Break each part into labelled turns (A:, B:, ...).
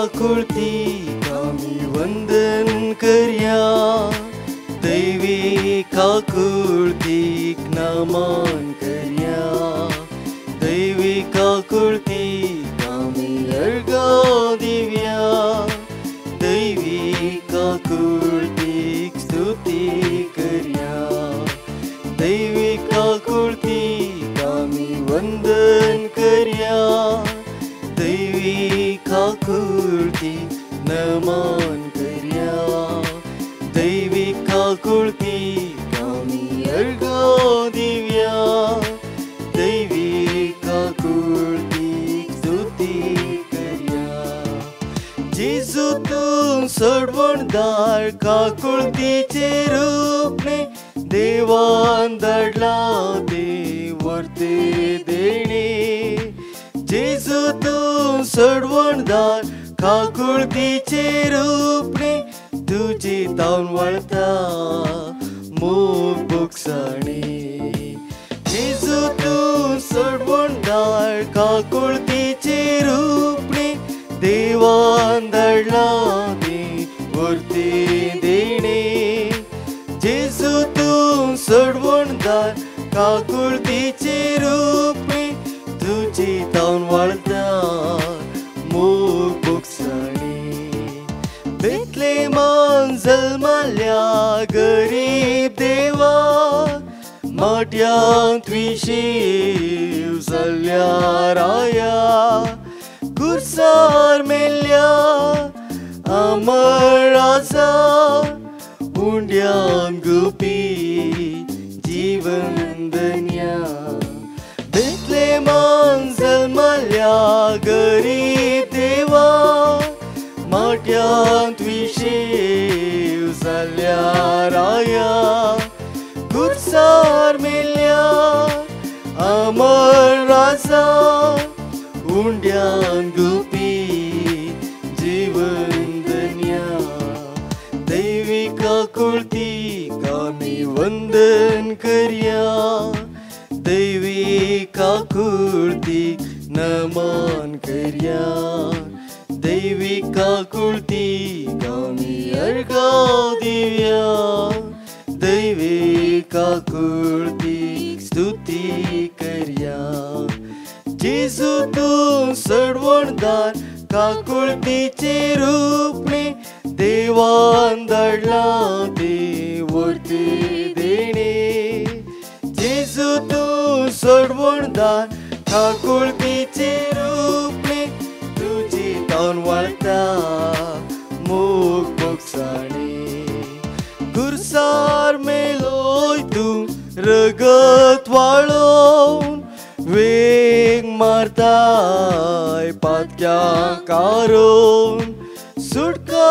A: काकुळतीक आमी वंदन करया, दैवी काकुळतीक नमन करया, दैवी काकुळतीक आमी अर्घ्य दिवया, दैवी काकुळतीक स्तुती करया, दैवी काकुळतीक आमी वंदन करया, दैवी काकुळतीक नमन करया, दैवी काकुळतीक आमी अर्घ्य दिवया, दैवी काकुळतीक स्तुती करया. जेजू तूं सोडवणदार काकुळतीचे रूपने देवान धाडला ते वर्ते देणे. जेजू तूं सोडवणदार काकुळतीचे रूपने तुजी तावन वळता मोग बुकसाणे. जेजू तूं सोडवणदार काकुळतीचे रूपने देवान धाडला ते वर्ते देणे. जेजू तूं सोडवणदार काकुळतीचे रूपने तुजी तावन वळता मोग बुकसाणे. बेतलेमान जल्माल्या गरीब देवा, माट्यान तुवें जाल्ल्या राया, कुर्सार मेल्ल्या अमर राजा, उंड्यान गुपी जीवन धन्या. बेतलेमान जल्माल्या गरीब देवा, माट्यान तुवें जाल्ल्या राया, कुर्सार मेल्ल्या अमर राजा, उंड्यान गुपी जीवन धन्या. दैवी काकुळतीक आमी वंदन करया, दैवी काकुळतीक नमन करया, दैवी काकुळतीक आमी अर्घ्य दिवया, दैवी काकुळतीक स्तुती करया. जेजू तूं सोडवणदार काकुळतीचे रूपने देवान धाडला ते वर्ते देणे. जेजू तूं सोडवणदार काकुळतीचे रूपने तुजी तावन वळता मोग बुकसाणे. कुर्सार मेलोय तूं रगत वाळोवन, वेग मारताय पातक्यां कारोवन. सुटका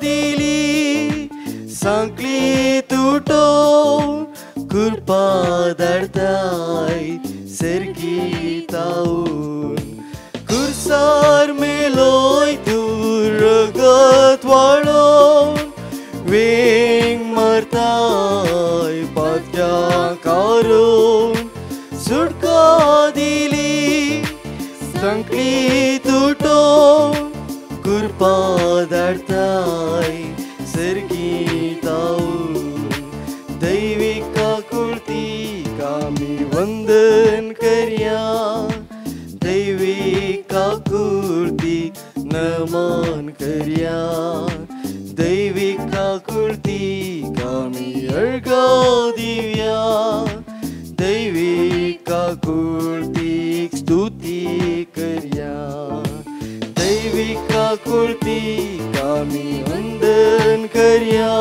A: दिली सांकली तुटोवन, कुरपा धाडताय सेरकी तावून. कुर्सार मेलोय तूं रगत वाळोवन, वेग मारताय पातक्यां कारोवन. सुटका दिली सांकली तुटोवन, कुरपा धाडताय सेरकी तावून. दैवी काकुळतीक आमी वंदन करया, दैवी काकुळतीक नमन करया, दैवी काकुळतीक आमी अर्घ्य दिवया, दैवी काकुळतीक स्तुती करया. दैवी काकुळतीक आमी वंदन करया,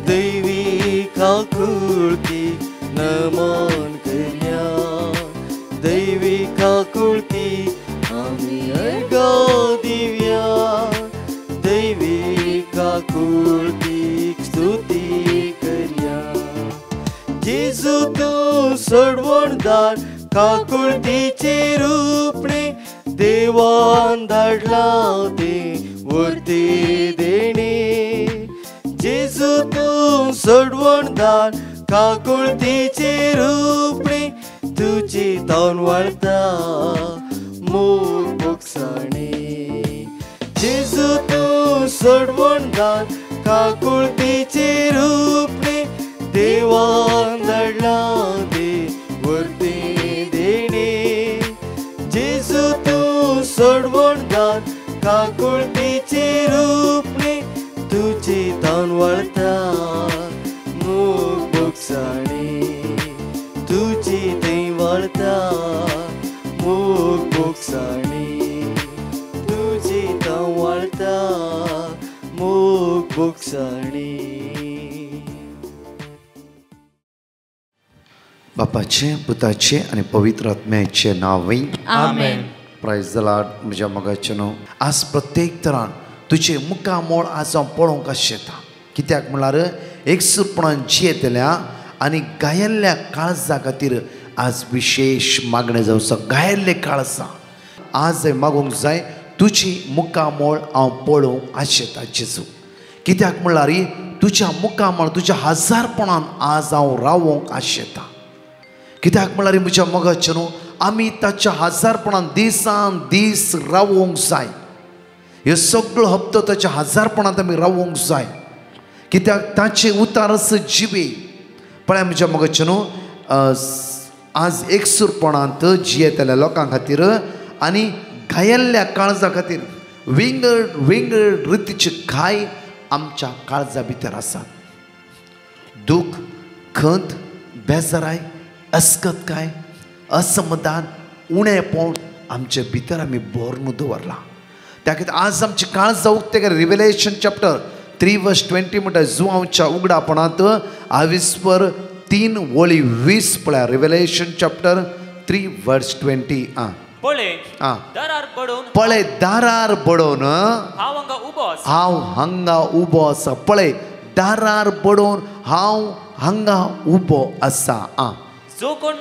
A: दैवी काकुळतीक नमन करया, दैवी काकुळतीक आमी अर्घ्य दिवया, दैवी काकुळतीक स्तुती करया. जेजू तूं सोडवणदार काकुळतीचे रूपने देवान धाडला ते वर्ते देणे. जेजू तूं सोडवणदार काकुळतीचे रूपने तुजी तावन वळता मोग बुकसाणे. सडवणदार काकुळतीचे रूपणे देवान धाडला दे वर्ते देणे जेजू तू सडवणदार काकुळतीचे रूपणे तुझे तान वळता मोग बोगसाणे तुझी थंय वळता मोग बोगसाणे तुझी तान वळता मोग बोगसाणे.
B: बापाचे पुताचे आणि पवित्र आत्म्याचे नावी
C: आमेन.
B: Praise the lord. म्हज्या मोगाचे न्हू आज प्रत्येक तरान तुझे मुखामोळ आज हांव पळोवंक आशेता. कित्याक म्हळ्यार एकसुरपणान जियेतल्या आनी गायल्ल्या काळजा खातीर आज विशेष मागणें जावचो. गायल्ले काळजा आज मागूंक जाय तुजी मुखामोळ हांव पळोवंक आशेता जेजू. कित्याक म्हळ्यार तुज्या मुखामोळ तुज्या हजारपणान आज हांव रावोंक आशेता. कित्याक म्हळ्यार म्हज्या मोगाचे न्हू आमी ताच्या हजारपणान दिसान दीस रावोंक जाय. ह्यो सगळो हप्तो ताच्या हजारपणांत आमी रावोंक जाय. कित्याक ताचे उतारस जिवे पळय म्हज्या मोगाचे न्हू आज एकसुरपणांत जियेतल्या लोकां खातीर आनी घायल्ल्या काळजा खातीर वेगळ वेगळ रितीचे घाय आमच्या काळजा भितर आसात. दूख खंत बेजाराय अस्कतकाय असमाधान उणेपण आमचे भितर आमी भरून दवरला. त्या खातीर आज आमची काळजा उक्ते रिव्हेलेशन चॅप्टर 3:20 म्हणटा जुआंवच्या उगडापणांत 23:20 पळय रिव्हेलेशन चॅप्टर 3:20 पळय दारार बडोवन हांव हांगा उबो आसा. पळय दारार बडोवन हांव हांगा उबो आसा.
C: जो कोण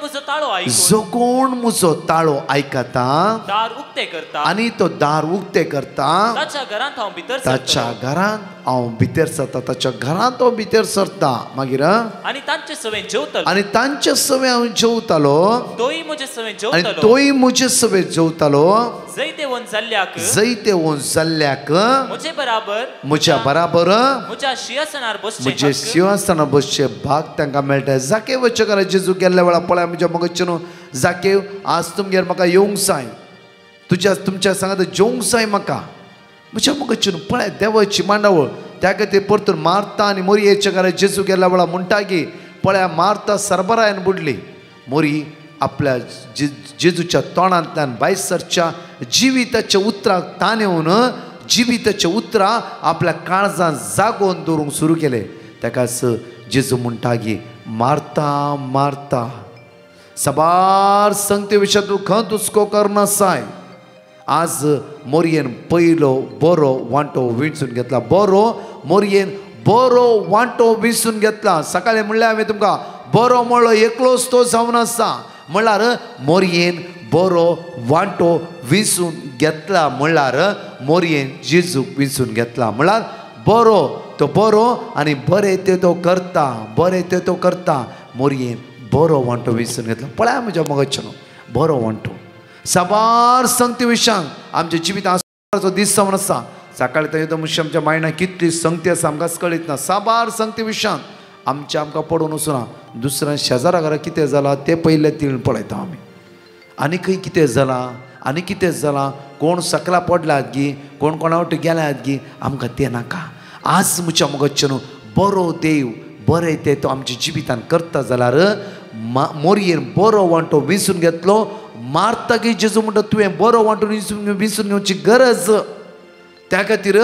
B: म्हजो ताळो आयकता
C: दार उक्ते करता
B: आनी तो दार उक्ते करता
C: ताच्या घरांत हांव भितर
B: ताच्या घरांत हांव भितर सरता. ताच्या घरांत हांव भितर सरता. मागीर
C: आनी तांचे सवेन जेवतलो
B: आनी तांचे सवे हांव जेवतालो
C: तोय म्हजे सवेन
B: आनी
C: जेवतलो
B: तोय म्हजे सवे जेवतालो.
C: जैते वन जाल्ल्याक
B: म्हज्या बराबर
C: म्हज्या सिंहासनार
B: म्हजे सिंहासनार बसचे भाग तांकां मेळटा. जाकेव वचकारा जेजू गेल्ल्या वेळा पळय म्हज्या मोगाचे न्हू जाकेव आज तुमगेर म्हाका येवंक जाय. तुमच्या सांगात जेवंक जाय म्हाका. म्हज्या मोगाचे न्हू पळय देवाची मांडावळ त्या खातीर परतून मार्ता आनी मोरयेच्या घरा जेजू गेल्ल्या वेळा म्हणटा की पळय मार्ता सरबरायन बुडली. मोरी आपल्या जेजूच्या तोंडांतल्यान भायर सरच्या जिविताच्या उतराक ताण येवन जिविताच्या उतरां आपल्या काळजांत जागोवन दवरूंक सुरू केले. ताकाच जेजू म्हणटा की मार्ता मार्ता सबार संगते विशय तूं खंत हुस्को करनासाय. आज मोरयेन पयलो बरो वांटो विंचून घेतला. मोरयेन बरो वांटो विंचून घेतला. सकाळीं म्हणलें हांवें तुमकां बरो म्हणलो एकलोच तो जावन आसा. म्हणल्यार मोरयेन बरो वांटो विंचून घेतला. म्हणल्यार मोरयेन जेजूक विंचून घेतला. म्हणल्यार बरो आनी बरें तें तो करता. मोरयेन बरो वांटो विंचून घेतला. पळय म्हज्या मोगाचे न्हू बरो वांटो साबार संगती विशयांक आमच्या जिवितांत दीस जावन आसा. सकाळीं थंय मुशी आमच्या मायंडाक कितली संगती आसा आमकां कळीत ना. साबार संगती विशयांक आमकां पडून वचूना. दुसऱ्या शेजारा घरा कितें जालां तें पयलें तिळून पळयता आमी. आनी खंय कितें जालां कोण सकला पडल्यात गी कोण कोणावट गेल्यात गी आमकां तें नाका. आज म्हज्या मोगाचे न्हू बरो देव बरें तें तो आमच्या जिवितांत करता जाल्यार मोरयेन बरो वांटो विंचून घेतलो. मारता की जेजू म्हणटा तुवें बरो वांटो विंचून घेवची गरज. त्या खातीर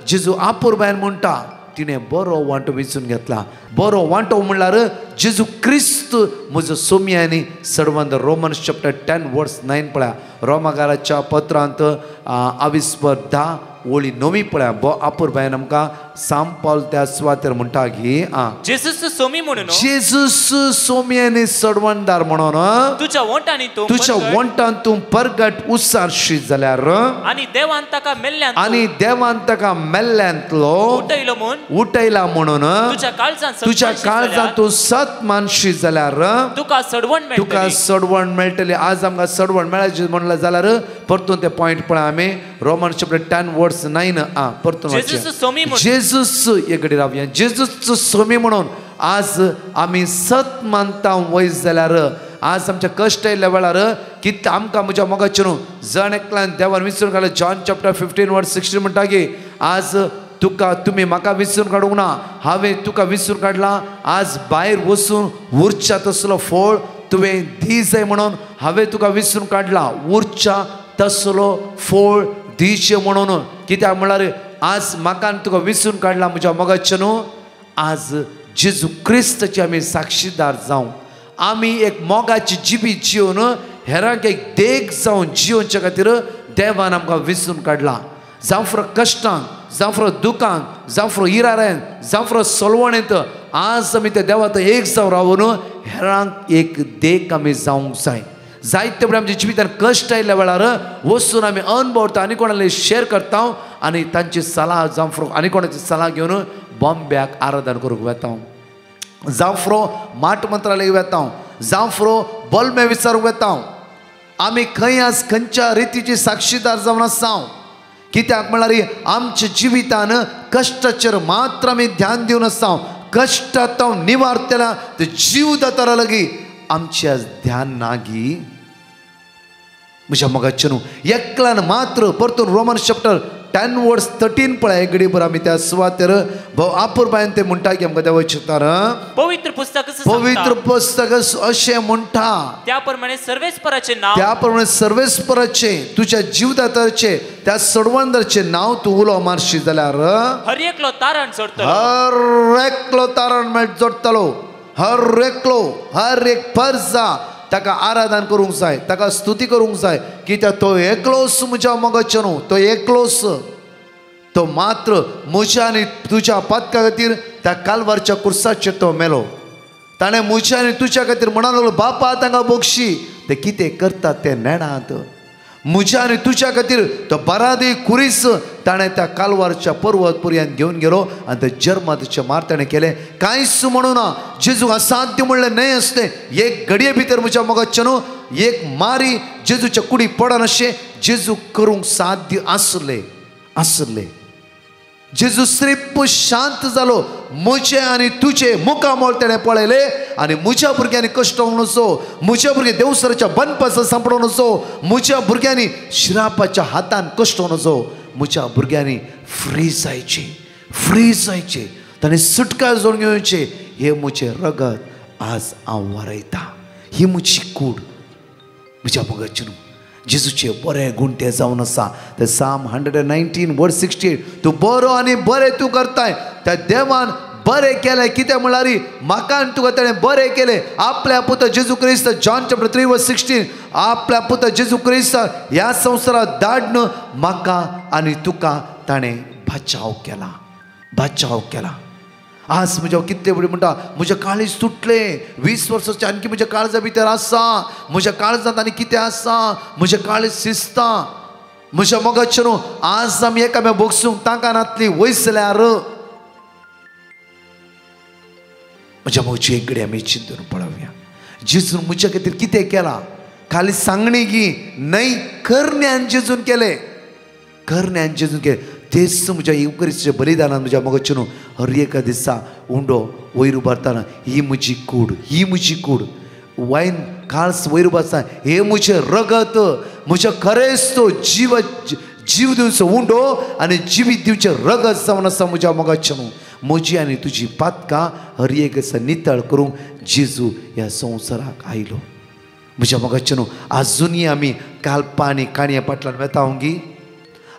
B: जेजू आपूर बायल म्हणटा तिणें बरो वांटो विंचून घेतला. बरो वांटो म्हणल्यार जेजू क्रिस्त म्हजो सोमी आनी सडवंद. रोमन्स चॅप्टर 10:9 पळया. रोमाकाराच्या पत्रांत 22:10 9 पळया. आपूर बायन आमकां साम पावल त्या सुवातेर म्हणटा की
C: जेसूस सोमी म्हणून
B: जेजूस सोमी आनी सडवणदार म्हणून
C: तुझ्या वोंटांनी तू
B: तुझ्या वंटान तूं परगट उसारशी जाल्यार
C: आणि देवान ताका मेल्ल्यान
B: आनी देवान ताका मेल्ल्यांतलो
C: उठयलो म्हूण
B: उठयला म्हणून तुझ्या काळजांत तूं सत मानशी जाल्यार
C: तुका सडवण
B: तुका
C: मेळटली
B: सडवण मेळटली. आज आमकां सडवण मेळाची म्हणलें जाल्यार परतून ते पॉयंट पळय आमी रोमन चॅप्टर 10 वर्स 9 परतून
C: जेजूस सोमी म्हणून
B: जेजूस एक रावया जेजूस सोमी म्हणून आज आमी सत मानता वयस जाल्यार आज आमच्या कश्ट येयल्या वेळार कितें आमकां म्हज्या मोगाचेर जण एकल्यान देवान विसरून काडलें. जॉन चॅप्टर 15 वर्स 16 म्हणटा की आज तुका तुमी म्हाका विसरून काडूंक ना हांवें तुका विसरून काडला. आज भायर वचून उरच्या तसलो फळ तुवें दी जाय म्हणून हांवें तुका विसरून काडला. उरच्या तसलो फळ दिवचें म्हणून कित्याक म्हळ्यार आज म्हाका तुका विसरून काडला म्हज्या मोगाचेर आज जेजू क्रिस्ताची आमी साक्षीदार जावं. आमी एक मोगाची जिबी जिवन हेरांक एक देख जावन जिवच्या खातीर देवान आमकां विसरून काडला. जावं फुरो कश्टांक जावं फुरो दुखांक जावं फुरो इराऱ्यान जावं फुरो सोलवणेंत आज आमी त्या देवात एक जावन रावून हेरांक एक देख आमी जावंक जाय. जायते बरें आमच्या जिवितान कश्ट आयिल्ल्या वेळार वचून आमी अनुभवता आनी कोणाले शेअर करता आनी तांची सलाह जावं फुरो आनी कोणाची सलाह घेवन बॉम्ब्याक आराधना करूंक वेता. जावं फुरो माट मंत्रालय वेता जावं फुरो बोलमे विचारूंक वेता. आमी खंय आज खंयच्या रितीची साक्षीदार जावन आसा कित्याक म्हळ्यार आमच्या जिवितान कश्टाचेर मात्र आमी ध्यान दिवन आसा. कश्टांत निवारतेला ते जीव जाताना लगी आमचे आज ध्यान नागी म्हज्या मोगाचेर एकल्यान मात्र परतून रोमन चॅप्टर 10 वर्स 13 पळय एक घडी आमी त्या सुवातेर भोव आपुरबायेन ते म्हणटा की आमकां देवाचें चित्तार
C: पवित्र
B: पुस्तक अशें म्हणटा
C: त्या प्रमाणे सर्वेस्पराचे नाव
B: त्या प्रमाणे सर्वेस्पराचे तुज्या जीवदाताचे त्या सडवणदाराचे नाव तूं उलो मारशी जाल्यार
C: हर एकलो तारण जोडतलो
B: हर एकलो तारण जोडतलो हर एक पर्जा ताका आराधन करूंक जाय ताका स्तुती करूंक जाय कित्याक तो एकलोच म्हज्या मोगाचेर तो एकलोच तो मात्र म्हज्या आनी तुज्या पदका खातीर त्या कालवारच्या कुर्साचेर तो मेलो. ताणें म्हज्या आनी तुज्या खातीर म्हणून लागलो बापा तांकां बक्षी ते कितें करतात ते नेणात. म्हज्या आनी तुज्या खातीर तो बरादी कुरीस ताणें त्या कालवारच्या पर्वत पर्यंत घेवन गेलो आनी ते जर्माचे मार ताणें केले. कांयच म्हणूं ना जेजू असाध्य म्हणलें न्हय आसतें एक घडये भितर म्हज्या मोगाचेर एक मारी जेजूच्या कुडी पडन अशें जेजू करूंक साध्य आसलें. जेजू श्रीप शांत जालो म्हजे आनी तुजे मुखामोल तेणें पळयले आनी म्हज्या भुरग्यांनी कश्ट होवंक नजो म्हज्या भुरगे देवसराच्या बनपास सांपडूंक नजो म्हज्या भुरग्यांनी श्रापाच्या हातान कश्ट होवंक नजो म्हज्या भुरग्यांनी फ्री जायचे ताणें सुटका जोडून घेवचे. हे म्हजें रगत आज हांव वारयता ही म्हजी कूड म्हज्या मोगाचेर जेजूचे बरे गुण ते जावन आसा. ते साम 119 वर्स 68 तूं बरो आनी बरें तूं करताय त्या देवान बरें केलें कित्याक म्हळ्यार म्हाका आनी तुका ताणें बरें केलें. आपल्या पुता जेजू क्रिस्त जॉन चॅप्टर 3 वर्स 16 आपल्या पुता जेजू क्रिस्त ह्या संवसारांत धाडन म्हाका आनी तुका ताणें बचाव केला. आज म्हज्या कितले बडी म्हणटा म्हजें काळीज तुटले 20 वर्सांचे आणखी म्हज्या काळजा भितर आसा म्हज्या काळजांत आनी कितें आसा म्हजें काळीज शिजता म्हज्या मोगाचेर आज आमी एकामेक बोगसूंक तांकां नातली वयस जाल्यार म्हज्या मोगाची एक घडी आमी चिंतून पळोवया. जेजून म्हज्या खातीर कितें केलां खाली सांगणी गी न्हय करण्यान जेजून केलें तेच म्हज्या युक्रिस्ताच्या बलिदानान म्हज्या मोगाचेर हर एका दिसा उंडो वयर उबारतना ही म्हजी कूड वायन काळस वयर उबारता हे म्हजें रगत म्हज्या खरेंच तो जीव दिवचो उंडो आनी जिवीत दिवचें रगत जावन आसा म्हज्या मोगाचेर. म्हजी आनी तुजी पातकां हर एक दिसा नितळ करूंक जेजू ह्या संवसाराक आयलो. म्हज्या मोगाचेर आजुनी आमी काल्पां आनी काणये फाटल्यान वेतावंगी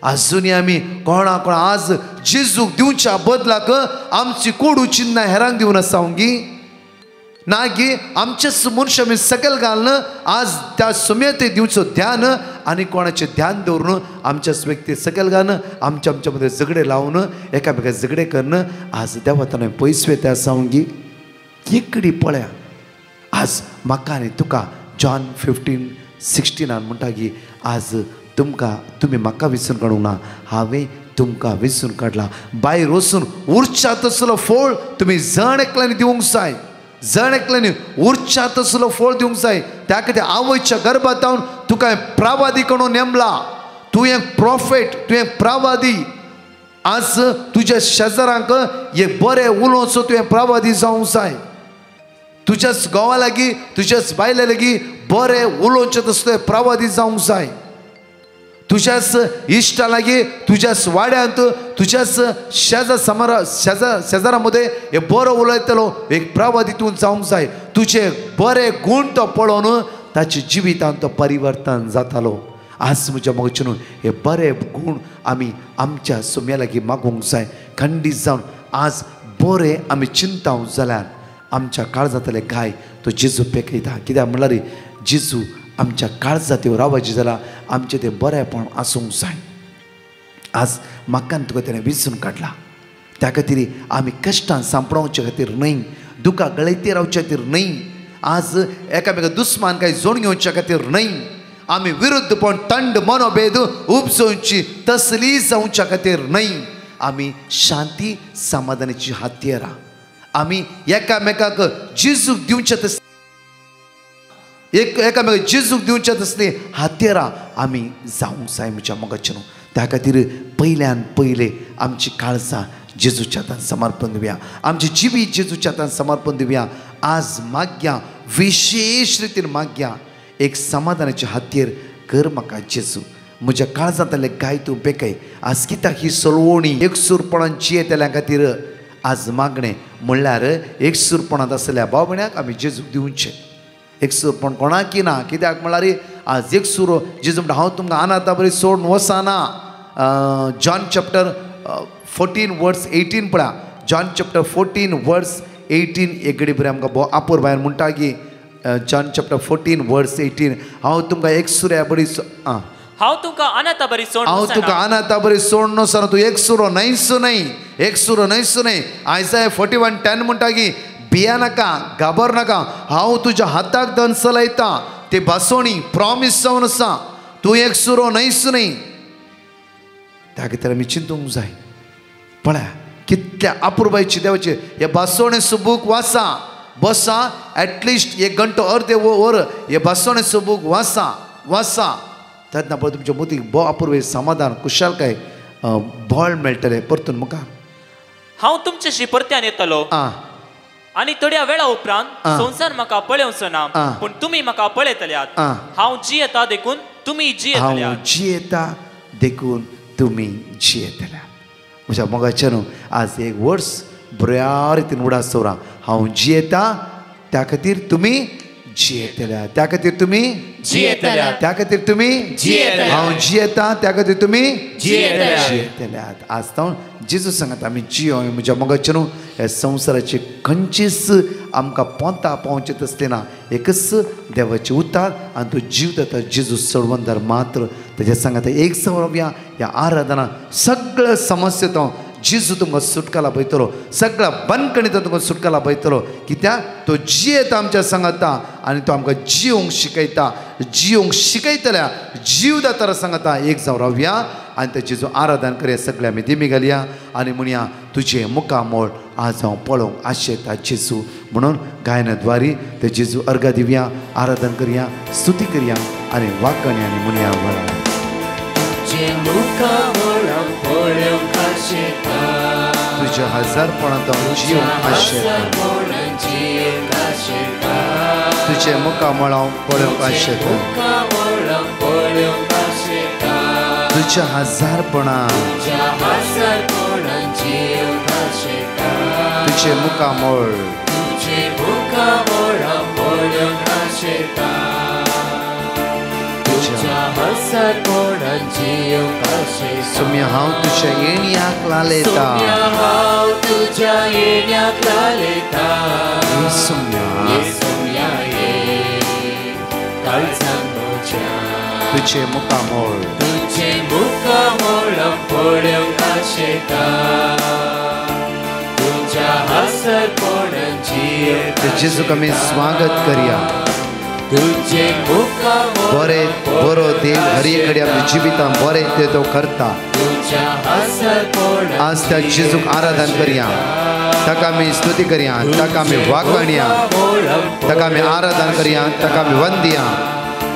B: आजुनी आमी कोणा आज जेजूक दिवच्या बदलाक आमची कोडू चिन्नां हेरांक दिवन आसावंगी ना की आमचेच मनशां आमी सकयल घालून आज त्या सुमयते दिवचो ध्यान आनी कोणाचें ध्यान दवरून आमच्याच व्यक्ती सकयल घालून आमच्या मदें झगडे लावून एकामेका झगडे करून आज देवातान पयस वेता सांगी इकडी पळया आज म्हाका आनी तुका जॉन 15:16 म्हणटा की आज तुमी म्हाका विसरून काडूंक ना हांवें तुमकां विसरून काडला भायर वचून उरच्या तसलो फळ तुमी जण एकल्यानी दिवंक जाय जण एकल्यानी उरच्या तसलो फळ दिवंक जाय त्या खातीर आवयच्या गर्भांत हांव तुका प्रवादी म्हणून नेमला तूं एक प्रॉफेट तूं एक प्रवादी आज तुज्या शेजारांक एक बरें उलोवचो तुवें प्रवादी जावंक जाय तुज्याच घोवा लागीं तुज्याच बायले लागीं बरें उलोवचें तसलें प्रवादी जावंक जाय तुझ्याच इश्टा लागीं तुझ्याच वाड्यांत तुझ्याच शेजारामध्ये हे बरो उलयतलो एक प्रवादी तूं जावंक जाय तुझे बरे गुण तो पळोवन ताच्या जिवितांत तो परिवर्तन जातालो आज म्हज्या मोगचेनू हे बरे गुण आमी आमच्या सुम्या लागीं मागूंक जाय खंडीत जावन आज बरे आमी चिंताव जाल्यार आमच्या काळजांतले गाय तो जेजू पेकयता कित्याक म्हणल्यार जेजू आमच्या काळजांत रावची जाल्यार आमचें तें बरेंपण आसूंक जाय आज म्हाका तुका तेणें विसरून काडला त्या खातीर आमी कश्टां सांपडोवचे खातीर न्हय दुखां गळयते रावचे खातीर न्हय आज एकामेका दुस्मान कांय जोड घेवचे खातीर न्हय आमी विरुद्धपण थंड मनोभेद उपजोवची तसली जावच्या खातीर न्हय आमी शांती समाधानाची हातयारां आमी एकामेकाक जेजूक दिवचे एकामेका जेजूक दिवचे तसले हातयारां आमी जावंक जाय म्हज्या मोगाचें त्या खातीर पयल्यान पयले आमची काळजां जेजूच्या हातांत समर्पण दिवया आमची जिवीत जेजूच्या हातांत समर्पण दिवया आज मागया विशेष रितीन मागया एक समाधानाचे हातयर कर म्हाका जेजू म्हज्या काळजांतले गाय तूं पेकय आज कित्याक ही सलवणी एकसूरपणान जियेतल्या खातीर आज मागणें म्हणल्यार एकसूरपणांत आसलेल्या भाव भयणाक आमी जेजूक दिवचें एकसूरपण कोणाकी ना कित्याक म्हळ्यार आज एकसूर जेजू म्हणटा हांव तुमकां अनाथा बरी सोडून वचना जॉन चॅप्टर 14:18 पळया जॉन चॅप्टर 14:18 एक घडी बरें आमकां आपूर भायर म्हणटा की जॉन चॅप्टर 14:18 हांव तुमकां एकसुऱ्या बरी
C: हांव तुका अनाथा बरी सोडून
B: हांव तुका अनाथा बरी सोडून सर तूं एकसुरो न्हयसू न्हय एकसुरो न्हयसू न्हय आयसाया 41:10 म्हणटा की भिया नाका घाबर नाका हांव तुज्या हाताक दंस लायता ते भासोणी प्रॉमिस जावन आसा तूं एकसुरो न्हयसू न्हय त्या खातीर आमी चिंतूंक जाय पळया कितल्या अपुरबायची देवाचे हे भासोणे सुबूक वाचा बसा एटलिस्ट 1 घंटो अर्दे वर हे भासोणे सुबूक वाचा तेन्ना पळय तुमच्या मदीं बो अपुर्वे समाधान कुशालकाय बळ मेळटलें परतून मुखार
C: हांव तुमचेशी परत्यान येतलो आनी थोड्या वेळा उपरांत संवसार म्हाका पळोवचो ना पूण तुमी म्हाका पळयतल्यात हांव जियेता देखून तुमी जियेतल्यात
B: हांव जियेता देखून तुमी जियेतल्यात म्हज्या मोगाचें न्हू आज एक वर्स बऱ्या रितीन उडास दवरा हांव जियेता त्या खातीर तुमी जियेतल्यात त्या खातीर तुमी
C: जियेतल्यात
B: त्या खातीर तुमी
C: जियेतल्यात
B: हांव जियेता त्या खातीर तुमी
C: जियेतल्यात
B: आज जावन जेजू सांगात आमी जियो म्हज्या मोगाचें न्हू हे संवसाराचे खंयचीच आमकां पोंतां पावचें तसलें ना एकच देवाचें उतार आनी तो जीव जाता जेजू सोडवंदार मात्र तेजे सांगात एक सवरव्या ह्या आराधना सगळ्या समस्या तो जेजू तुमकां सुटका लाभयतलो सगळ्या बंदखणींतल्यान तुमकां सुटका लाभयतलो कित्याक तो जियेता आमच्या सांगाता आनी तो आमकां जियोंक शिकयतल्या जीव जाता सांगाता एक जावन रावया आनी तें जेजू आराधन करया सगळे आमी दिमी घालया आनी म्हणया तुजें मुखामोळ आज हांव पळोवंक आशेता जेजू म्हणून गायनाद्वारी ते जेजू अर्घा दिवया आराधन करया स्तुती करया आनी वाकण्या आनी म्हणया वळा तुझ्या हजारपणांत हांव जियोंक आशेता तुझे मुखामोळ हांव पळोवंक आशेता तुझ्या हजारपणां तुझे मुखामोळ सुम्या हांव तुज्या येण्याक लालयता सुम्या तुझे मुकामोळ
A: तुझे मुकामोळ पळोवंक आशेता तुझ्या हासर पडून जियेता
B: जेजूक आमी स्वागत करया
A: तुझे मुकामोळ
B: बरे बरो देव हर एक घडी आमच्या जिवितांत बरें तें तो करता
A: तुझ्या हासर पडून
B: आज त्या जेजूक आराधन करया ताका आमी स्तुती करया ताका आमी वाखणया ताका आमी आराधन करया ताका आमी वंदया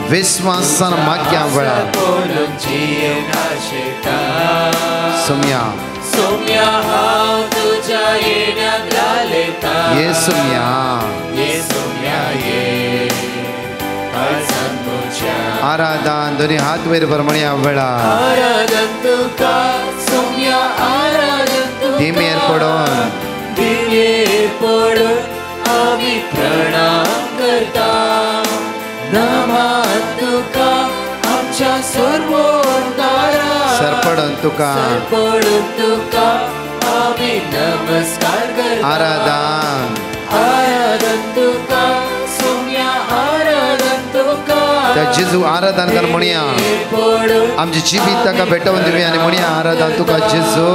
B: विश्वासान मागया वेळार
A: पडून जियेवंक आशेता
B: सोम्या
A: सोम्या हांव तुझ्या येण्याक रालयता
B: ये सोम्या
A: ये सोम्या ये काळजांत म्हज्या
B: आराधन दोन्ही हात वयर कर म्हणया वेळार
A: आराधन तुका सोम्या आराधन तुका
B: दिमेर पडोन
A: दिमेर पडून आमी प्रणाम करता नमन तुका आमच्या सर्वोद्धारा
B: सरपडन तुका
A: पडून तुका आमी नमस्कार करता
B: आराधन
A: आराधन तुका सोम्या आराधन तुका
B: त्या जेजू आराधन कर म्हणया
A: पडून
B: आमची जिबीत ताका भेटवून दिवी आनी म्हणया आराधन तुका जेजू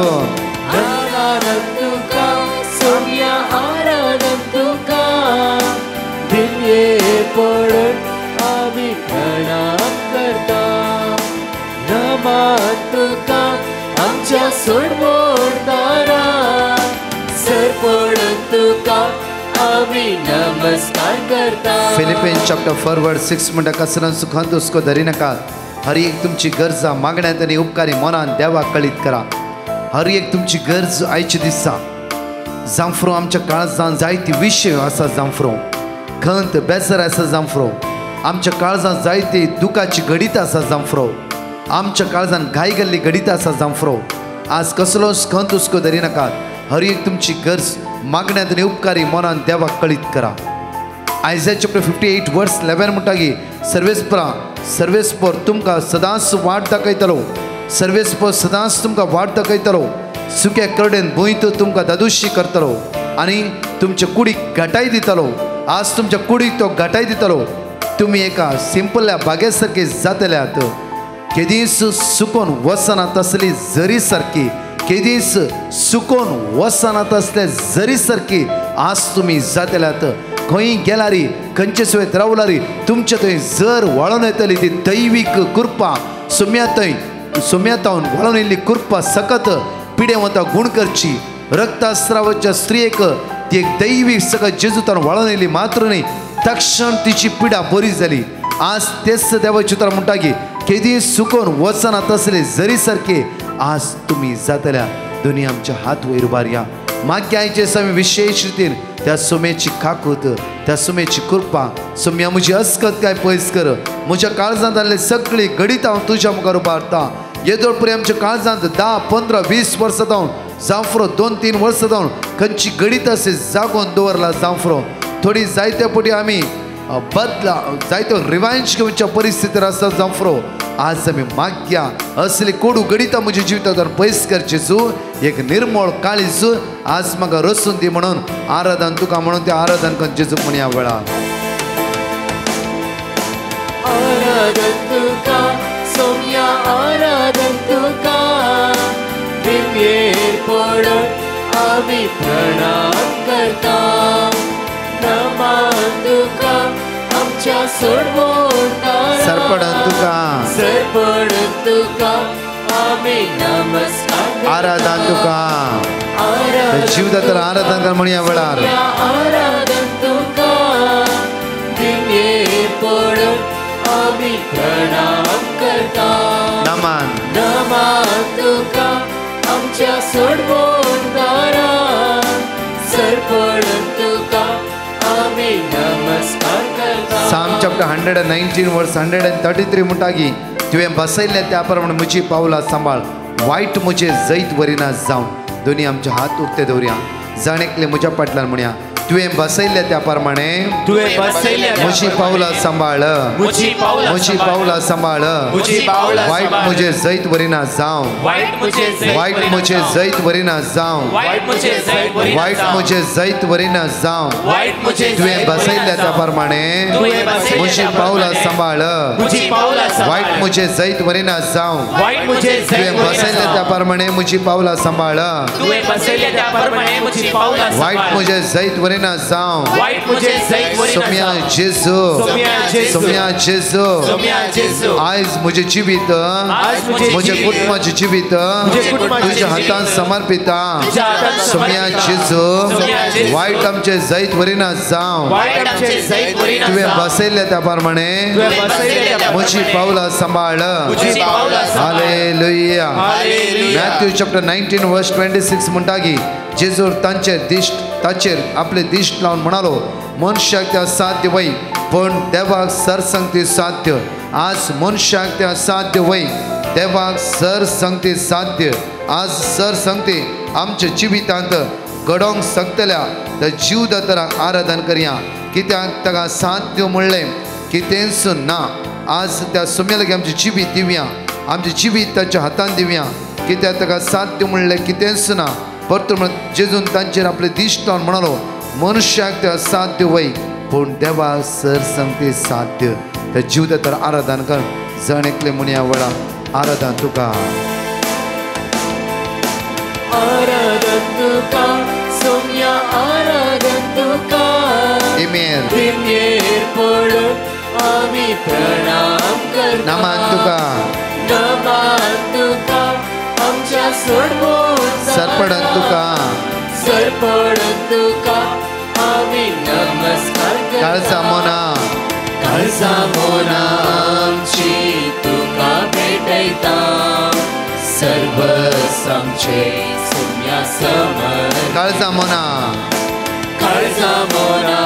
A: आराधन तुका सोम्या आराधन तुका दिमेर पडून आमी प्रणाम करता नमन तुका आमच्या सोडवोरदारा सर पडून तुका आमी नमस्कार करता
B: फिलिपिन्स चॅप्टर 4 वर्स 6 म्हणटा कसरन सुखांत हुस्को धरी नाका हर एक तुमची गरजा मागण्यांत आनी उपकारी मनान देवाक कळीत करा हर एक तुमची गरज आयच्या दिसा जांफ्रो आमच्या काळजांत जायती विशय आसा जांफ्रो खंत बेजार आसा जांफ्रो आमच्या काळजांत जायती दुखाची घडीत आसा जांफ्रो आमच्या काळजांत घाई गेल्ली घडीत आसा जांफ्रो आज कसलोच खंत हुस्को धरी नाकात हर एक तुमची गरज मागण्यांत आनी उपकारी मनान देवाक कळीत करा आयझाया चॅप्टर 58 वर्स 11 म्हणटा की सर्वेस्पर तुमकां सदांच वाट दाखयतलो सर्वेस्पर सदांच तुमकां वाट दाखयतलो सुक्या करडेन भुंयत तुमकां दादुशी करतलो आनी तुमच्या कुडीक घटाय दितलो आज तुमच्या कुडीक तो घटाय दितलो तुमी एका सिंपल्ल्या बागे सारके जातल्यात केदीस सुकोन वसना तसली जरी सारकी केदीस सुकोन वसना तसले जरी सारकी आज तुमी जातल्यात खंय गेलारी खंयचे सुवेत रावलारी तुमच्या थंय जर वळोन येतली ती दैवीक कृपा सोम्यातावन वळोन येयल्ली कृपा सकत पिडेवंता गुण करची रक्तस्रावाच्या स्त्रियेक ती एक दैवीक सकत जेजूतान वळोन येयली मात्र न्ही तक्षण तिची पिडा बरी जाली आज तेच देवाचे उतर म्हणटा की केदी सुकोन वचना तसले जरी सारके आज तुमी जातल्या दोनी आमच्या हात वयर उबारया मागया आयचे समी विशेष रितीन त्या सोम्याची खाकूत त्या सोम्याची कृपा सोम्या म्हजी अस्कत काय पयस कर म्हज्या काळजांत आसले सगळी घडीत हांव तुज्या मुखार उबारता येदोळ परी आमच्या काळजांत 10, 15, 20 वर्सां जावन जांफ्रो 2-3 वर्सां जावन खंयची घडीत असे जागोवन दवरला जांफ्रो थोडी जायत्या पटी आमी बदला जायत्यो रिवांज घेवच्या परिस्थितीर आसा जांफ्रो आज आमी मागया असली कोडू गडिता म्हज्या जिवितांतल्यान पयस करचेचो एक निर्मळ काळीज आज म्हाका रसून दी म्हणून आराधन तुका म्हणून ते आराधन कर जेजूक म्हणया वेळार
A: आराधन तुका सोम्या आराधन तुका दिमेर पडून आमी प्रणाम करता नमन तुका आमच्या सोडवोरदारा
B: सरपडन
A: तुका आमी नमस्कार
B: आराधन तुका जिवितांतल्यान आराधन कर म्हणया वेळार
A: आराधन तुका दिमेर पडून आमी प्रणाम करता नमन तुका आमच्या सोडवोरदारा सरपडून तुका आमी नमस्कार करता
B: साम चॅप्टर 119 वर्स 133 म्हणटा की तुवें बसयल्ल्या त्या प्रमाणे म्हजी पावलां सांबाळ वायट म्हजे जैत वरिना जावन दोनी आमचे हात उक्ते दवरया जाणेकले म्हज्या फाटल्यान म्हणया तुवें बसयल्या त्या प्रमाणे
A: तुवें बसयल्या
B: म्हजी पावलां सांबाळ
A: म्हजी पावलां
B: म्हजी पावलां सांबाळ
A: म्हजी पावलां
B: वायट म्हजे जैत वरिना जावं
A: वायट म्हजे
B: वायट म्हजे जैत वरिना जावं
A: वायट म्हजे
B: वायट म्हजे जैत वरिना जावं
A: वायट म्हजे
B: तुवें बसयल्या त्या प्रमाणे म्हजी पावलां सांबाळ
A: म्हजी पावलां
B: वायट म्हजे जैत वरिना जावं
A: वायट म्हजे
B: तुवें बसयल्या त्या प्रमाणे म्हजी पावलां सांबाळ
A: तुवें बसयल्या त्या प्रमाणे म्हजी पावलां
B: वायट म्हजे जैत वरिना जावं
A: वायट म्हजे जैत वरिना
B: सोम्या जेजू सोम्या जेजू
A: सोम्या जेजू
B: आयज म्हजे जिवीत
A: आज म्हजे
B: म्हजे
A: जिवीत,
B: कुटुंबाचें जिवीत
A: कुटुंबाचें
B: तुज्या
A: जिवीत,
B: हातांत समर्पिता
A: तुज्या हातांत
B: सोम्या
A: समर्पिता.
B: जेजू
A: सोम्या जेजू,
B: वायट आमचे जैत वरिना जावं
A: वायट आमचे जैत वरिना
B: तुवें
A: जावं.
B: बसयल्या त्या प्रमाणे
A: तुवें बसयल्या त्या
B: म्हजी
A: प्रमाणे
B: पावलां सांबाळ
A: म्हजी पावलां सांबाळ.
B: Hallelujah
A: hallelujah.
B: मॅथ्यू चॅप्टर 19 वर्स 26 म्हणटा की जेजूर ताचेर आपले दिश्ट लावन म्हणालो मनशाक त्या साध्य वय पण देवाक सरसंगती साध्य आज मनशाक त्या साध्य वय देवाक सरसंगती साध्य आज सरसंगती आमच्या जिवितांत घडोवंक शकतल्या तर जीवदाताराक आराधन करया कित्याक ताका साध्य म्हणलें कितेंच ना आज त्या सोम्याक आमचें जिवीत दिवया आमचें जिवीत ताच्या हातांत दिवया कित्याक ताका साध्य म्हणलें कितेंच ना परतून जेजून तांचेर आपले दिश्ट लावन म्हणालो मनशाक त्या साध्य वय पूण देवाक सरसंगती साध्य त्या जीवदातार आराधन कर जण एकले म्हूण ह्या वेळा आराधन तुका
A: आराधन तुका सोम्या आराधन तुका
B: इमेर
A: दिमेर पडून आमी प्रणाम करता
B: नामान तुका
A: नमान तुका आमच्या सोडवून
B: सरपडन तुका
A: सरपडून तुका आमी नमस्कार करता
B: काळजा मोना
A: काळजा मोना आमची तुका भेटयता सर्व आमचे सोम्या समर्पिता
B: काळजा मोना
A: काळजा मोना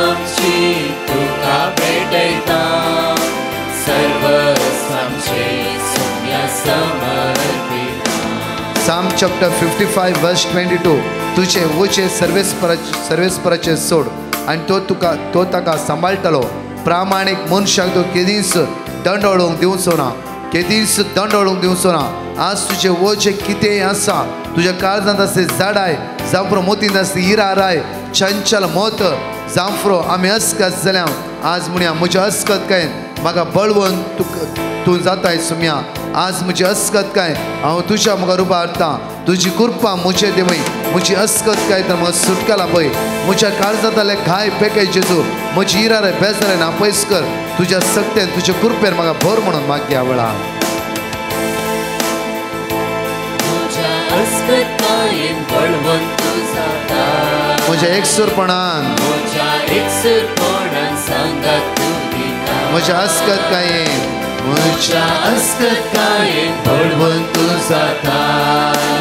A: आमची तुका भेटयता सर्व आमचे सोम्या समर्पिता
B: Psalm chapter 55 verse 22 तुझे वचे सर्वेस्पराचे सोड आणि तो ताका सांबाळटलो प्रामाणीक मनशाक तो केदीस दंड वळोवंक दिवचो ना केदीस दंड वळोवंक दिवचो ना आज तुझे वचे कितेंय आसा तुज्या काळजांत आसले झाडाय जांफ्रो मोतींत आसली हिरा राय चंचल मोत जांफ्रो आमी अस्कत जाल्यार आज म्हणया म्हज्या अस्कत काय म्हाका बळवून तूं जाताय सुम्या आज म्हजी अस्कत काय हांव तुज्या म्हाका रुबारता तुजी कृपा म्हजे देवय म्हजी अस्कत काय तर म्हाका सुटकेला पळय म्हज्या काळजांतले घाय पेकय जेजू म्हजी इरारे बेजारे नापयस कर तुज्या सक्तेन तुजे कृपेन म्हाका भर म्हणून मागया वेळा
A: तुझ्या अस्कतायेन बळवंत तूं जाता
B: म्हज्या एकसुरपणान
A: तुझ्या एकसुरपणान सांगात तूं दिता
B: म्हज्या अस्कत कायेन
A: तुझ्या अस्कतायेन बळवंत तूं जाता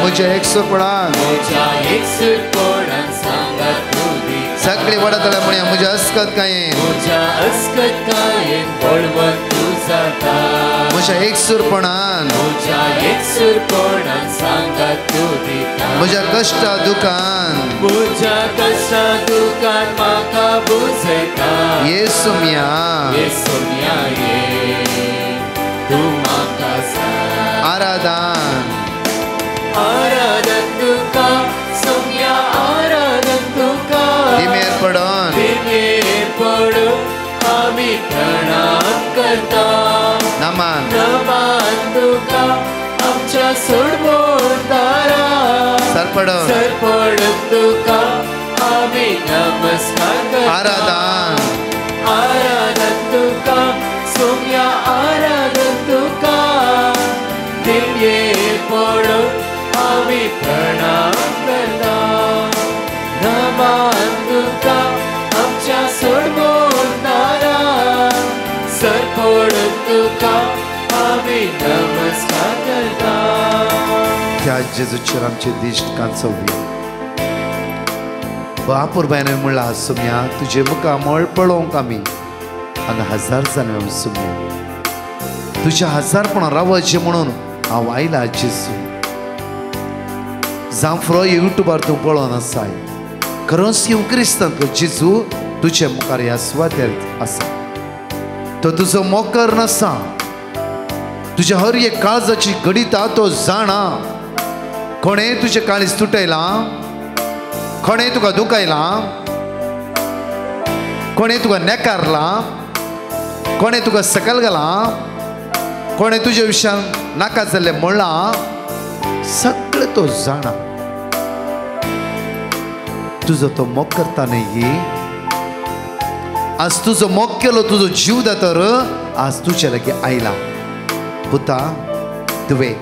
B: म्हज्या एकसुरपणान
A: तुझ्या एकसुरपणान सांगात तूं दिता
B: सगळी वडतले म्हणया म्हज्या अस्कत कायेन
A: तुझ्या अस्कतायेन बळवंत तूं जाता
B: म्हज्या एकसुरपणान
A: तुझ्या एकसुरपणान सांगात तूं दिता
B: म्हज्या कश्टा दुखान
A: तुझ्या कशा दुकान म्हाका बुजयता
B: येसुम्या
A: येसुम्या ये तूं म्हाका सांग
B: आराधन
A: आराधन तुका सोम्या आराधन तुका
B: दिमेर पडोन
A: दिमेर पडून आमी प्रणाम करता
B: नमान
A: नमान तुका आमच्या सोडवून दारा
B: सरपडोन
A: सरपडून तुका आमी नमस्कार करता
B: आराधन
A: आराधन तुका सोम्या आराधन तुका दिव्ये पडून आमी प्रणाम करता नमान तुका आमच्या सोडवून दारा सरपडून तुका आमी नमस्कार करता
B: त्या जेजूचेर आमचे दिश्ट कांचोवया बापूर बायने म्हणला सुम्या तुजे मुखार मळ पळोवंक आमी हांगा हजार जाले सुम्या तुज्या हजारपणां रावचे म्हणून हांव आयला जेजू जांफ्रो युट्यूबार तूं पळोवन आसाय खरोच युक्रिस्तांत जेजू तुझे मुखार ह्या सुवातेर आसा. तो तुजो मोकर नसा. तुझ्या हर एक काळजाची गडिता तो जाणा. कोणें तुझे काळीज तुटयला, कोणें तुका दुखयला, कोणें तुका नेकारला, कोणें तुका सकल घाला, कोणें तुझे विशयान नाका जाल्लें म्हणलां, सगळें तो जाणा. तुजो तो मोग करता न्ही. आज तुजो मोग केलो, तुजो जीव दातर आज तुझे लागीं आयला. पुता तुवें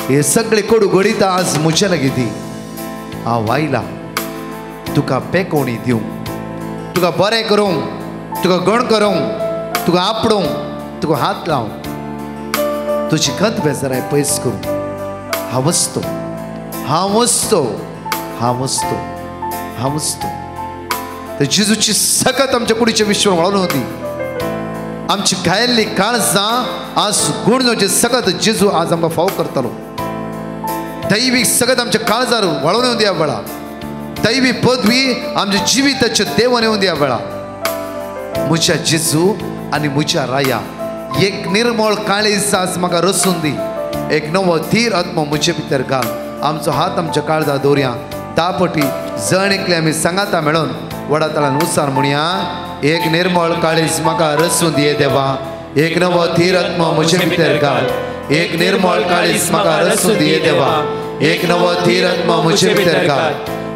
B: हे सगळे कडू गडिता आज म्हज्या लागीं दी. हांव आयला तुका पेकोवणी दिवंक, तुका बरें करूंक, तुका गण करूंक, तुका आपडूंक, तुका हात लावंक, तुजी खंत बेजाराय पयस करूंक. हांव वचतो, हांव वचतो, हांव वचतो, हांव वचतो. तर जेजूची सकत आमच्या कुडीच्या विश्वार वळोवन होती. आमची घायल्ली काळजां आज गुणजोचे सकत जेजू आज आमकां फाव करतलो. दैवीक सकत आमच्या काळजार वळोवन येवन दिया वेळा. दैवी पदवी आमच्या जिविताचे देवान येवन दिया वेळा. म्हज्या जेजू आनी म्हज्या राया एक निर्मळ काळीज आज म्हाका रचून दी. एक नवो धीर आत्मो म्हजे भितर घाल. आमचो हात आमच्या काळजां दवरया. दापटी जण एकले आमी सांगाता मेळोन वडा तळान उसार म्हणया. एक निर्मळ काळीज म्हाका रचून दिये देवा. एक नवो धीर आत्मो म्हजे भितर घाल. एक निर्मळ काळीज म्हाका रचून दिये देवा. एक नवो धीर आत्मो म्हजे भितर घाल.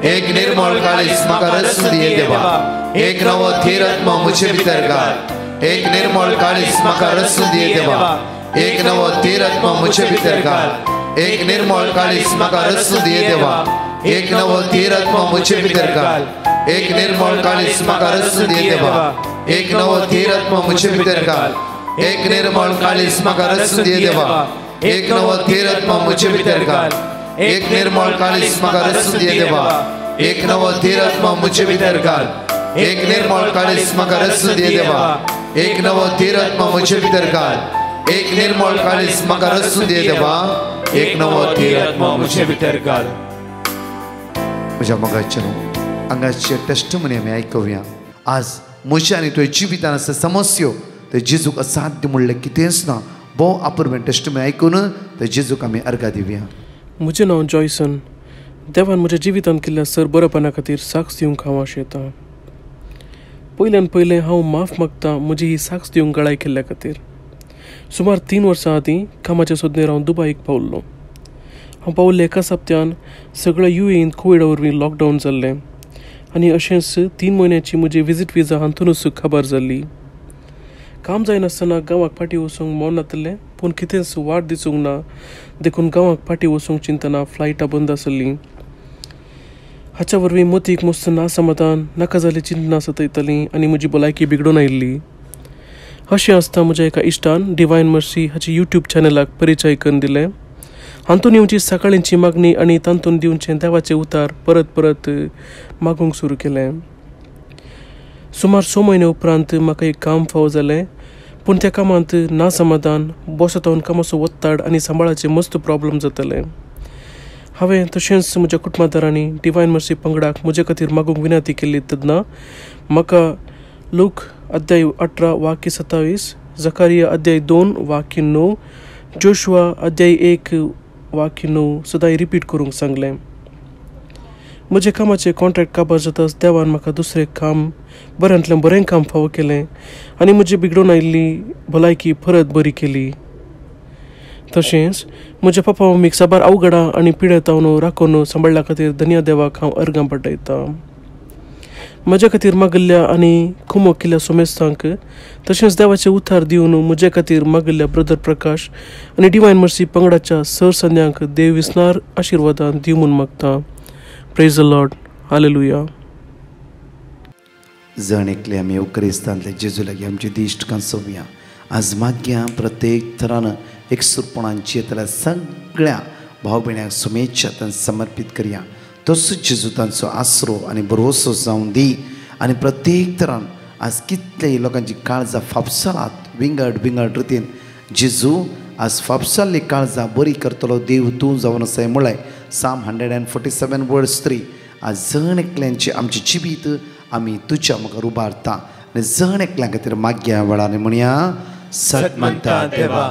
B: एक निर्मळ काळीज म्हाका रचून दिये देवा. एक नवो धीर आत्मो म्हजे भितर घाल. एक निर्मळ काळीज म्हाका रचून दिये देवा. एक नवो धीर आत्मो म्हजे भितर घाल. एक निर्मळ काळीज म्हाका रचून दिये देवा. एक नवो धीर आत्मो म्हजे भितर घाल. एक निर्मळ काळीज म्हाका रचून दिये देवा. एक नवो धीर आत्मो म्हजे भितर घाल. एक निर्मळ काळीज म्हाका रचून दिये देवा. एक नवो धीर आत्मो म्हजे भितर घाल. एक निर्मळ काळीज म्हाका रचून दिये देवा. एक नवो धीर आत्मो म्हजे भितर घाल. एक निर्मळ काळीज म्हाका रचून दिये देवा. एक नवो धीर आत्मो म्हजे भितर घाल. एक निर्मळ काळीज म्हाका रचून दिये देवा. एक नवो धीर आत्मो म्हजे भितर घाल. म्हज्या मोगाचे हांगाचे टेस्टमनी आमी आयकुया. आज म्हज्या आनी तुवें जिवितान आसा समस्यो ते जेजूक असाध्य म्हणलें कितेंच ना. भोव आपुर्बें टेस्टमनी आयकून ते जेजूक आमी अर्घा दिवया.
D: म्हजें नांव जॉयसन. देवान म्हज्या जिवितान केल्ल्या सर बरेपणा खातीर साक्ष दिवंक हांव आशेता. पयल्यान पयलें हांव माफ मागता म्हजी ही साक्ष दिवंक गळाय केल्ल्या खातीर. सुमार 3 वर्सां आदीं कामाच्या सोदनेर हांव दुबयक पावल्लो. हांव पावल्ले एका सप्त्यान सगळ्या UAEंत कोविडा वरवीं लॉकडावन जाल्लें आनी अशेंच 3 म्हयन्याची म्हजी विजीट विजा हातूनच खबर जाल्ली. काम जायनासतना गांवाक फाटीं वचूंक मन नातलें, पूण कितेंच वाट दिसूंक ना देखून गांवाक फाटीं वचूंक चिंतना फ्लायटां बंद आसली. हाच्या वरवीं मतीक मस्त नासमाधान नाका जाल्ली चिंतना सतयतालीं आनी म्हजी भलायकी बिगडून आयिल्ली. अशें आसता म्हज्या एका इश्टान डिवायन मर्सी हाचे YouTube चॅनलाक परिचय करून दिलें. हातून येवची सकाळींची मागणी आनी तातूंत दिवचें देवाचें उतार परत परत मागूंक सुरू केलें. सुमार 6 म्हयने उपरांत म्हाका एक काम फावो जालें, पूण त्या कामांत नासमाधान, बसतावन कामाचो वत्ताड आनी सांबाळाचे मस्त प्रॉब्लेम जाताले. हांवें तशेंच म्हज्या कुटुंबादारांनी डिवायन मर्सी पंगडाक म्हजे खातीर मागूंक विनंती केली तेन्ना म्हाका लूक अध्याय 18 वाक्य 27, जकारिया अध्याय 2 वाक्य 9, जोशुआ अध्याय 1 वाक्य 9 सदांय रिपीट करूंक सांगलें. म्हजे कामाचे कॉन्ट्रॅक्ट काबार जाताच देवान म्हाका दुसरें काम बऱ्यांतल्यान बरें काम फावो केलें आनी म्हजी बिगडून आयिल्ली भलायकी परत बरी केली. तशेंच म्हज्या पप्पा मम्मीक साबार अवघडां आनी पिडेतावन राखून सांबाळल्या खातीर धन्य देवाक हांव अर्गां पटयतां. म्हज्या खातीर मागिल्ल्या आनी कुमक केल्ल्या सोमेस्तांक तशेंच देवाचें उतार दिवन म्हजे खातीर मागिल्ल्या ब्रदर प्रकाश आनी डिवायन मर्सी पंगडाच्या सरसंद्यांक देव विस्नार आशिर्वादान दिव म्हूण मागता. Praise the Lord. हालेलुया.
B: जण एकले आमी उक्रिस्तांतले जेजू लागीं आमची दिश्ट कांसोवया. आज मागया प्रत्येक तरान एकसुरपणांची येतल्या सगळ्या भाव भयण्याक सुमेच्छान समर्पीत करया. तसोच जेजू तांचो आसरो आनी भरोसो जावन दी आनी प्रत्येक तरान आज कितलेय लोकांची काळजां फापसालात विंगड विंगड रितीन जेजू आज फापसाल्ली काळजां बरी करतलो देव तूं जावन आसाय म्हळ्यार Psalm 147 verse 3. आज जण एकल्यांची आमची जिबीत आमी तुज्या मुखार उबारता आनी जण एकल्यां खातीर मागया वेळार म्हणया
A: सत म्हणटा देवा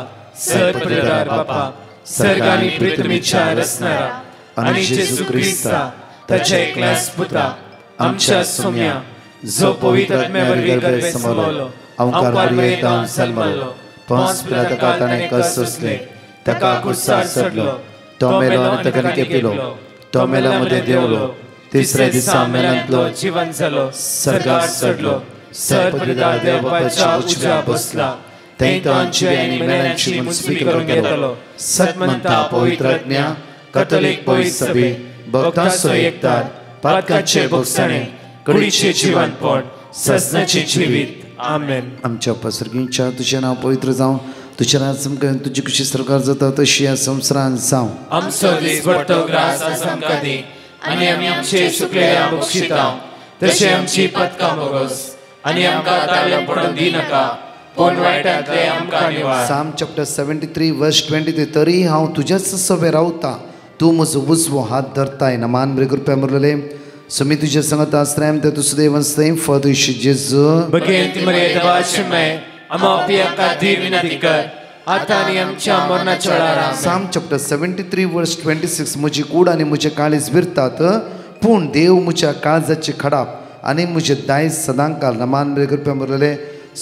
A: सत पडल्यार बापा सर्गानी पृथ्वीच्या रचणारा आणि जेजू क्रिस्ता ताच्या एकल्याच पुता आमच्या सोम्या जो पवित्र आत्म्यावरवीं गर्भेत समवलो अवकार मरियेंतान जल्मलो पोंस पिलाताका ताणें कस सोंसले ताका क्रुसार चडलो तो मेलो आनी ताका निकेपिलो तो मेला मध्ये देवलो तिसऱ्या दिसा मेलांतलो जिवंत जालो सर्गार चडलो सत पडल्यार देव बापाच्या उजव्या बसला थंय तो आमची आनी मेल्यांची मुंजपी करून घेतलो सत म्हणटा पवित्र आत्म्या कॅथोलिक पवित्र सभे भक्तांचो एकतार पातकांचे भोगसणे कुडीचे जिवंतपण सजनाचे जिवीत आमेन.
B: आमच्या पसर्गींच्या तुझें नांव पवित्र जावं तुझें राज आमकां तुजी कशी सरकार जाता तशी ह्या संवसारांत जावं.
A: आमचो दीस पडटो ग्रास आज आमकां दी आनी आमी आमचे चुकलेल्या बक्षिता तशें आमची पदकां मोगोस आनी आमकां ताळ्या पडून दिनाका पूण वायटांतले आमकां निवार.
B: साम चॅप्टर 73 वर्स 23 तरी हांव तुज्याच सवे रावता तूं म्हजो उजवो हात धरताय नमान बरे कृपया मुरलेले समी तुझे संगत आश्रय ते तुझ देवन सैम फदुश जेजू
A: बगेंती मर्यादा वाचमे अमा पियाका दीविनती कर आतानी आमच्या मरणाच्या वेळार.
B: साम चॅप्टर 73 वर्स 26 म्हजी कूड आनी म्हजे काळीज विरतात पूण देव म्हज्या काळजाची खडाप आनी म्हजे दायज सदांकाल नमान बरे कृपया मुरलेले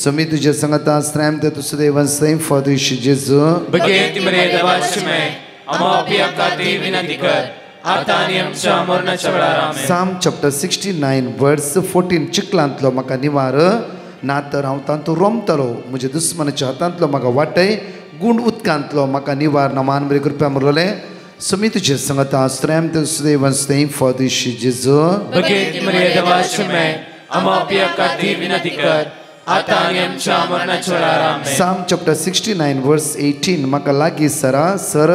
B: समी तुझे संगत आश्रय ते तुझ देवन सैम फदुश जेजू
A: बगेंती मर्यादा वाचमे अमा पियाका दीविनती कर आतानी आमच्या मरणाच्या वेळार. आमेन.
B: साम चॅप्टर 69 वर्स 14 चिखलांतलो म्हाका निवार ना तर हांव तांतू रोमतलो म्हज्या दुस्मनाच्या हातांतलो म्हाका वाटय गुंड उदकांतलो म्हाका निवार नमान बरे कृपया मुरलेले समी तुजे संगत आश्रय ते देवन सैम फदुश जेजू
A: बगेंती मर्यादा वाचमे अमा पियाका दीविनती कर आतानी आमच्या मरणाच्या वेळार. आमेन.
B: साम चॅप्टर 69 वर्स 18 म्हाका लागीं सरा सर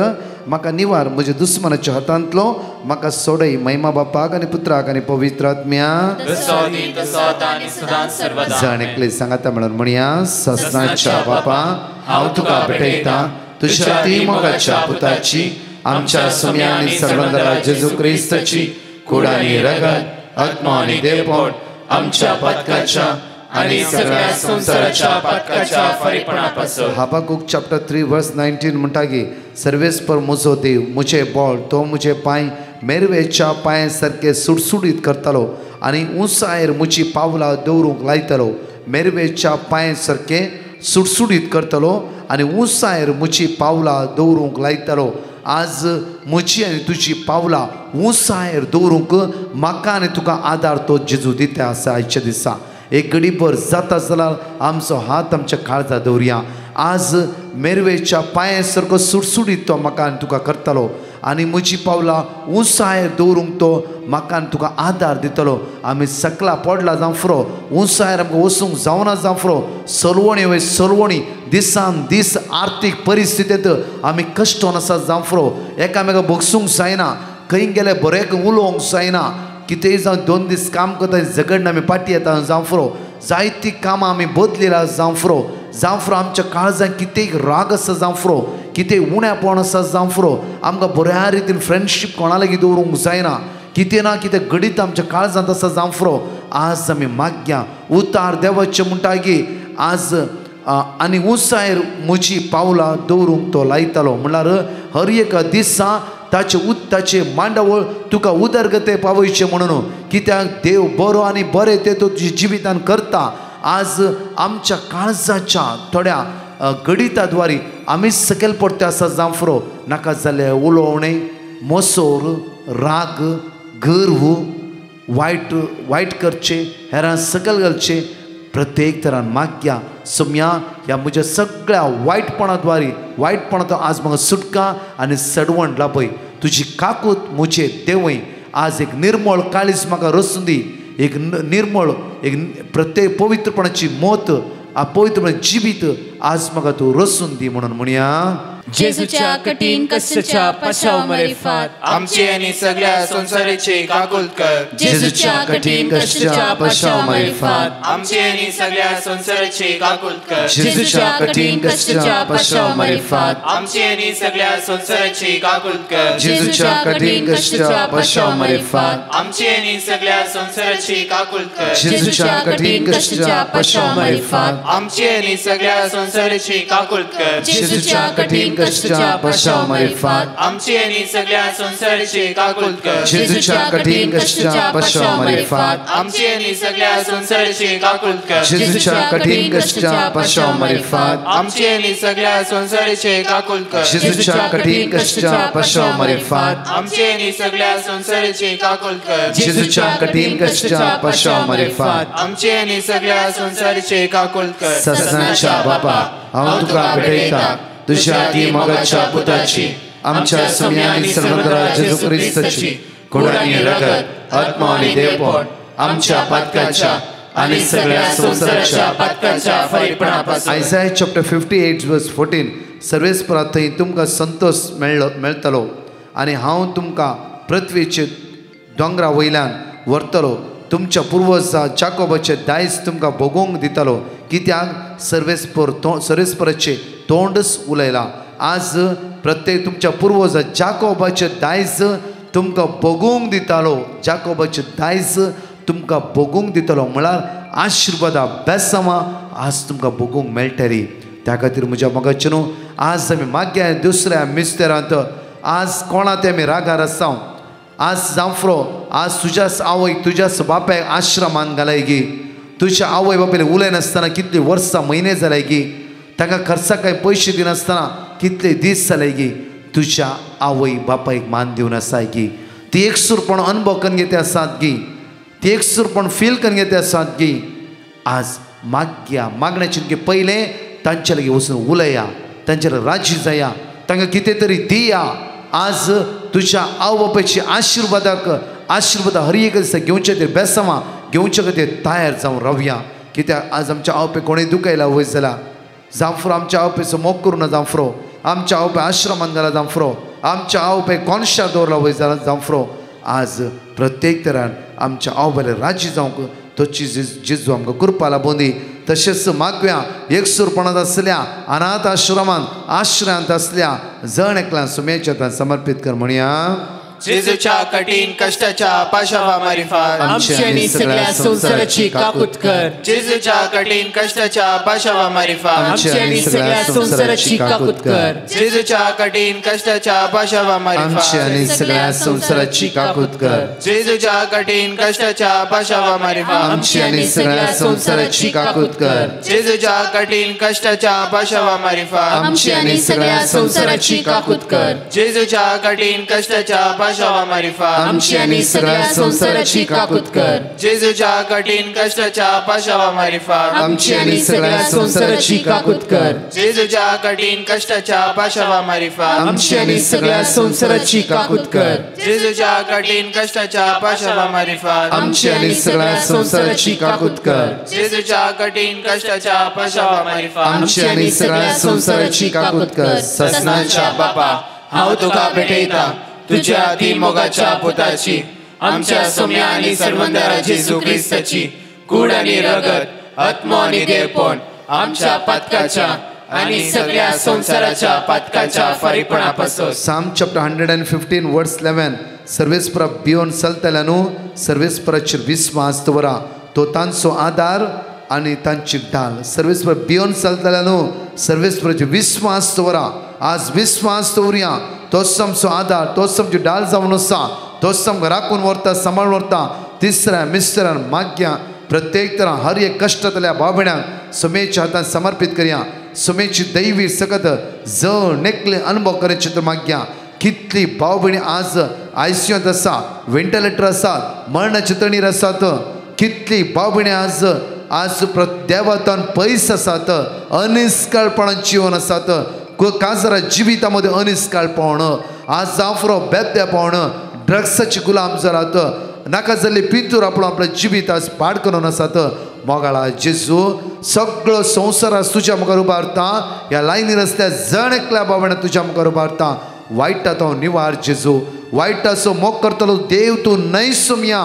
B: म्हाका निवार म्हज्या दुस्मनाच्या हातांतलो म्हाका सोडय महिमा बापाक आनी पुत्राक आनी पवित्र आत्म्याक जण एकले सांगाता म्हणून म्हणया ससनाच्या बापा हांव तुका भेटयता तुज्या ती मोगाच्या पुताची आमच्या सोम्या आनी सर्वंदरा जेजू क्रिस्ताची कूड आनी रगत आत्मा आनी देवपण आमच्या पदकाच्या
A: आणि सगळ्या संसाराच्या पदकाच्या फरीपणापासून.
B: हाबाकूक चॅप्टर 3 वर्स 19 म्हणटा की सर्वेस्पर म्हजो देव म्हजे बळ तो म्हजे पांय मेरवेच्या पांय सारके सुटसुटीत करतालो आनी उंचायेर म्हजी पावलां दवरूंक लायतलो. मेरवेच्या पांय सारके सुटसुटीत करतलो आनी उंचायेर म्हजी पावलां दवरूंक लायतलो. आज म्हजी आनी तुजी पावलां उंचायेर दवरूंक म्हाका आनी तुका आदार तो जेजू दिता आसा. आयच्या दिसा एक घडीभर जाता जाल्यार आमचो हात आमच्या काळजा दवरया. आज मेरवेच्या पांया सारको सुटसुटीत तो म्हाका आनी तुका करतलो आनी म्हजी पावलां उंचायेर दवरूंक तो म्हाका आनी तुका आदार दितलो. आमी सकला पडला जावं फुरो उंचायेर आमकां वचूंक जावना जावं फुरो सरवणी वय सरवणी दिसान दीस आर्थीक परिस्थितींत आमी कश्टोन आसा जावं फुरो एकामेकाक भोगसूंक जायना खंय गेले बरें उलोवंक जायना कितेंय जावं 2 दीस काम करता झगडून आमी पाटी येता जावं फुरो जायतीं कामां आमी बदलिला जावं फुरो आमच्या काळजांत कितेंय राग आसा जावं फुरो कितेंय उण्यापण आसा जावं फुरो आमकां बऱ्या रितीन फ्रेंडशीप कोणा लागीं दवरूंक जायना कितें ना कितें घडीत आमच्या काळजांत आसा जावं फुरो आज आमी मागया उतार देवाचें म्हणटा की आज आनी उंचायेर म्हजी पावलां दवरूंक तो लायतालो म्हणल्यार हर एक दिसा ताचे मांडवळ तुका उदरगते पावयचे म्हणून कित्याक देव बरो आनी बरें तें तो तुज्या जिवितान करता. आज आमच्या काळजाच्या थोड्या गणिता द्वारे आमी सकयल पडटे आसा जावं फुरो नाका जाल्ले उलोवणें मोसोर राग गर्व वायट करचे हेरां सकयल घालचे प्रत्येक तरान मागया सोम्या ह्या म्हज्या सगळ्या वायटपणांतलो आज म्हाका सुटका आनी सडवण लाभय. तुजी काकूत म्हजे देवय आज एक निर्मळ काळीज म्हाका रसून दी एक निर्मळ एक प्रत्येक पवित्रपणाची मोत पवित्रपण जिवीत आज म्हाका तूं रसून दी म्हणून म्हणया.
E: जेजूच्या कठीण कष्टाच्या पश्चावमारिफात
A: आमची आणि सगळ्या संसाराची काकूल कर.
E: जेजूच्या कठीण कष्टाच्या पश्चावमारिफात
A: आमची आणि सगळ्या संसाराची काकूल कर.
E: जेजूच्या कठीण कष्टाच्या पश्चावमारिफात
A: आमची आणि सगळ्या संसाराची काकूल कर.
E: जेजूच्या कठीण कष्टाच्या पश्चावमारिफात
A: आमची आणि सगळ्या संसाराची काकूल कर.
E: जेजूच्या कठीण कष्टाच्या पश्चावमारिफात
A: आमची आणि सगळ्या संसाराची काकूल कर.
E: जेजूच्या कठीण कष्टाच्या पश्चावमारिफात
A: आमची आणि सगळ्या संसाराची काकूल कर.
E: जेजूच्या कठीण कष्टाच्या पश्चावमारिफात
A: आमची आणि सगळ्या संसाराची काकूल कर.
E: जेजूच्या कठीण कष्टाच्या पश्चावमारिफात
A: आमची आणि सगळ्या संसाराची काकूल कर.
E: जेजूच्या कठीण कष्टाच्या पश्चावमारिफात
A: आमची आणि सगळ्या संसाराची काकूल कर.
E: जेजूच्या कठीण कष्टाच्या पश्चावमारिफात
A: आमची आणि सगळ्या संसाराची काकूल कर.
B: ससनाच्या बापा हांव तुका भेटयता तुझ्या ती मोगाच्या पुताची आमच्या सोम्या आनी सर्वंतरा जेजू क्रिस्ताची कूड आनी रगत आत्मा आनी देवपण आमच्या पातकाच्या आनी सगळ्या संसाराच्या पातकाच्या फळीपणापासून. आयसाया चॅप्टर 58 वर्स 14 सर्वेस्परा थंय तुमकां संतोष मेळटलो आनी हांव तुमकां पृथ्वीचे दोंगरा वयल्यान व्हरतलो. तुमच्या पुर्वजा जाकोबाचे दायज तुमकां भोगूंक दितलो कित्याक सर्वेस्पराचे तोंडच उलयला. आज प्रत्येक तुमच्या पुर्वजा जाकोबाचे दायज तुमकां भोगूंक दितालो. जाकोबाचे दायज तुमकां भोगूंक दितलो म्हळ्यार आशिर्वादा बेसमां आज तुमकां भोगूंक मेळटली. त्या खातीर म्हज्या मोगाचे न्हू आज आमी माग्या दुसऱ्या मिस्तेरांत आज कोणा ते आमी रागार आसां. आज जांफ्रो आज तुज्याच आवयक तुज्याच बापायक आश्रमान घालाय गी. तुज्या आवय बापायले उलयनासतना कितली वर्सां म्हयने जाल्याय गी. ताका खर्चाक कांय पयशे दिनासतना कितले दीस जाले गी. तुज्या आवय बापायक मान दिवन आसाय गी. ती एकसूरपण अनुभव करून घेते आसात गी. ती एकसूरपण फील करून घेते आसात गी. आज मागण्याचे पयलें तांचे लागीं वचून उलया, तांचेर राजी जाया, तांकां कितें तरी दिया. आज तुज्या आवय बापायची आशिर्वाद हर एक दिसा घेवचे खातीर बेसमां घेवचे खातीर तयार जावन रावया. कित्याक आज आमच्या आवय बापायक कोणें दुखयला वयर जाला जांफ्रो आमच्या आवय बापायचो मोग करूं ना जांफ्रो. आमच्या आवय बापाय आश्रमान घाला जांफ्रो. आमच्या आवय बापायक कोनशार दवरला वयर जाला जांफ्रो. आज प्रत्येक तरान आमच्या आवय बापायले राजी जावंक तोची जेजू आमकां कृपा लाबोंदी. तशेंच मागव्या एकसूरपणांत आसल्या अनाथ आश्रयांत असल्या जण एकल्या सुमेच्या समर्पित कर म्हणया.
A: जेजूच्या कठीण कष्टाच्या पाशावा मारिफात
E: आमची आणि सगळ्या संसाराची काकूत कर.
A: जेजूच्या कठीण कष्टाच्या पाशावा मारिफात
E: आमची आणि सगळ्या संसाराची काकूत कर.
A: जेजूच्या कठीण कष्टाच्या पाशावा मारिफात
B: आमची आणि सगळ्या संसाराची काकूत कर.
A: जेजूच्या कठीण कष्टाच्या पाशावा मारिफात
B: आमची आणि सगळ्या संसाराची काकूत कर.
A: जेजूच्या कठीण कष्टाच्या पाशावा मारिफात
E: आमची आणि सगळ्या संसाराची काकूत कर.
A: जेजूच्या कठीण कष्टाच्या पाशावा मारिफात
E: आमची आणि सगळ्या संसाराची काकूत कर.
A: जेजूच्या कठीण कष्टाच्या पाशावा मारिफात
E: आमची आणि सगळ्या संसाराची काकूत कर.
A: जेजूच्या कठीण कष्टाच्या पाशावा मारिफात
E: आमची आणि सगळ्या संसाराची काकूत कर.
A: जेजूच्या कठीण कष्टाच्या पाशावा मारिफात
B: आमची आणि सगळ्या संसाराची काकूत कर.
A: जेजूच्या कठीण कष्टाच्या पाशावा मारिफात
B: आमची आणि सगळ्या संसाराची काकूत कर.
A: ससनाच्या बापा हांव तुका भेटयता तुझ्या ती मोगाच्या पुताची आमच्या सोम्या आनी सर्वंतरा जेजू क्रिस्ताची कूड आनी रगत आत्मा आनी देवपण आमच्या पातकाच्या आनी सगळ्या संसाराच्या पातकाच्या फरीपणापासून.
B: साम चॅप्टर 115 वर्स 11 सर्वेस्परा भिवन चलतल्या न्हू सर्वेस्पराचेर विस्वास दवरा तो तांचो आदार आनी तांची ढाल. सर्वेस्पर भिवन चलतल्या न्हू सर्वेस्पराचेर विस्वास दवरा. आज विस्वास दवरया. तोच आमचो आदार तोच आमची ढाल जावन आसा. तोच आमकां राखून व्हरता सांबाळून व्हरता. तिसऱ्या मिस्टरान माग्या प्रत्येक तरां हर एक कश्टांतल्या भाव भयणांक सुमेच्या हातांत समर्पित करया. सुमेची दैवी सकत जळ नेकले अनुभव करचे तर माग्या. कितली भाव भयणी आज आयसीयूंत आसा, व्हेंटिलेटर आसात, मरणाचे तणीर आसात. कितली भाव भयणी आज देवातान पयस आसात. अनिश्काळपणान जीवन आसात. काजरा जिवितामध्ये अनिश्काळपण आज जांफ्रो बेब्यापण ड्रग्साचे गुलाम जालात. नाका जाल्ले पितूर आपण आपलं जिवीत आज पाड करून आसात. मोगाळा जेजू सगळो संवसार तुझ्या मुखार उबारता ह्या लायनी रस्त्या जण एकल्या बाबा तुझ्या मुखार उबारता वायटा तो निवार जेजू वायटाचो मोग करतलो देव तूं न्हय सुमया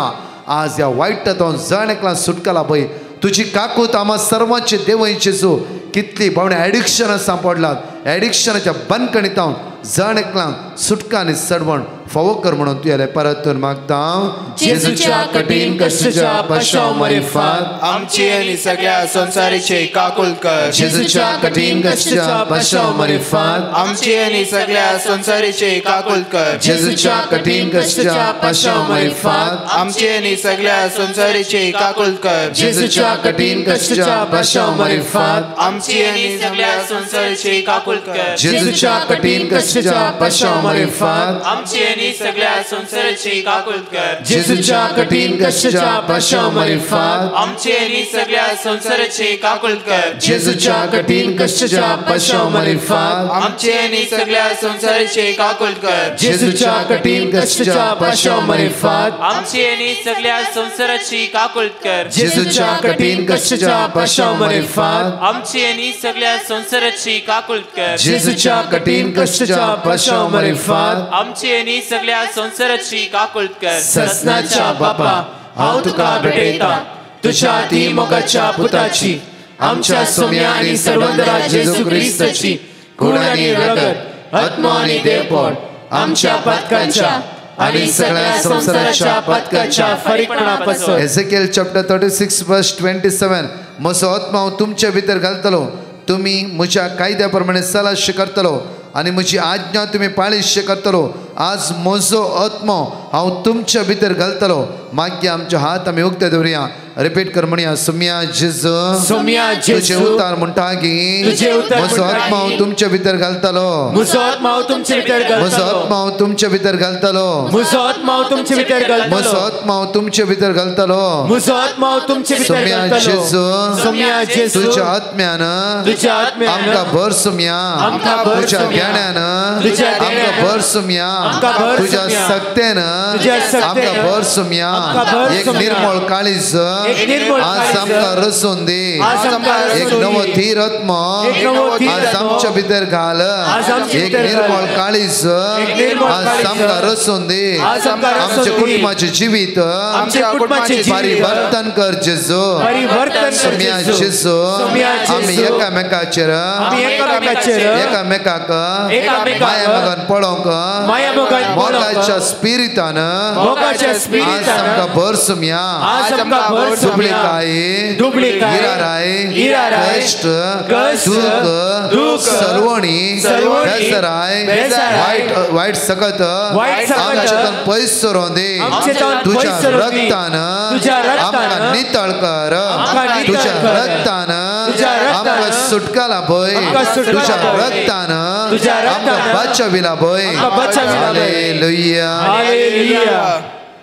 B: आज ह्या वायटा तो जण एकला सुटकाला पळय तुजी काकूत आम्हा सर्वांचे देवय जेजू कितली बावणे एडिक्शन सांपडलात एडिक्शनाच्या बंदकणीत हांव जण एकला सुटका आनी सडवण फावो कर म्हणून तुयेले परतून मागता
E: जेजूच्या कठीण कष्टाच्या पाशाव मरेफात
A: आमची आनी सगळ्या संसारीचे काकूल कर
E: जेजूच्या कठीण कष्टाच्या पाशाव मरेफात
A: आमची आनी सगळ्या संसारीचे काकूल कर
E: जेजूच्या कठीण कष्टाच्या पाशाव मरेफात
A: आमची आनी सगळ्या संसारीचे काकूल कर
E: जेजूच्या कठीण कष्टाच्या पाशाव मरेफात
A: आमची आनी सगळ्या संसारीचे काकूल कर
E: जेजूच्या कठीण कष्टाच्या पाशाव मरेफात
C: आमची आणि सगळ्या संसाराची काकूल कर
E: जेजूच्या कठीण कष्टाच्या पाशाव मरेफात
C: आमची आणि सगळ्या संसाराची काकूल कर
E: जेजूच्या कठीण कष्टाच्या पाशाव मरेफात
A: आमची आनी सगळ्या संसारीचे काकूल कर
E: जेजूच्या कठीण कष्टाच्या पाशाव मरेफात
C: आमची आणि सगळ्या संसाराची काकूल कर
E: जेजूच्या कठीण कष्टाच्या पाशाव मरेफात
C: आमची आणि सगळ्या संसाराची काकूल कर
E: जेजूच्या कठीण कष्टाच्या पाशाव मरेफात
C: आमची आणि सगळ्या संसाराची काकूल कर
E: ससनाच्या बापा हांव तुका भेटयता तुझ्या ती मोगाच्या पुताची आमच्या सोम्या आनी सर्वंतरा जेजू क्रिस्ताची खूण आनी रगत आत्मा आनी देवपण आमच्या पतकाच्या आनी सगळ्या संसाराच्या पतकाच्या फरीकपणापासून
B: एझेकिएल चॅप्टर 36 वर्स 27 म्हजो आत्मा हांव तुमच्या भितर घालतलो तुमी म्हज्या कायद्या प्रमाणे सलाश करतलो आनी म्हजी आज्ञा तुमी पाळीश करतलो आज म्हजो आत्मा हांव तुमच्या भितर घालतलो मागीर आमचे हात आमी उक्ते दवरया रिपीट कर म्हणया सोम्या जेजू तुजे उतार म्हणटा की म्हजो आत्मा हांव तुमच्या भितर घालतलो
E: म्हजो आत्मा हांव तुमच्या भितर
B: म्हजो आत्मा हांव तुमच्या भितर घालतलो
E: म्हजो आत्मा हांव तुमच्या भितर
B: म्हजो आत्मा हांव तुमच्या भितर घालतलो
E: म्हजो आत्मा हांव तुमच्या भितर
B: सोम्या जेजू तुज्या आत्म्यान आमकां भर सोम्या तुज्या ज्ञानान आमकां भर सोम्या तुज्या सक्तेन आमकां भर सोम्या एक निर्मळ काळीज आज आमकां रसून दे एक नवो धीर आत्मा आज आमच्या भितर घाल एक निर्मळ काळीज आज आमकां रसून दे आमच्या कुटुंबाचे जिवीत परिवर्तन कर जेजू सोम्या जेजू आमी एकामेकाचेर एकामेकाक माया मोगान पळोवंक मोगाच्या स्पिरितान आज आमकां भर सोम्या दुबळीकाय इराराय कष्ट दुख सरवणी बेसराय वायट सकत आमच्यातून पयस सरों दे तुज्या रक्तान आमकां नितळ कर तुज्या रक्तान आमकां सुटकाला पळय तुज्या रक्तान आमकां बचाविला पळय हालेलुया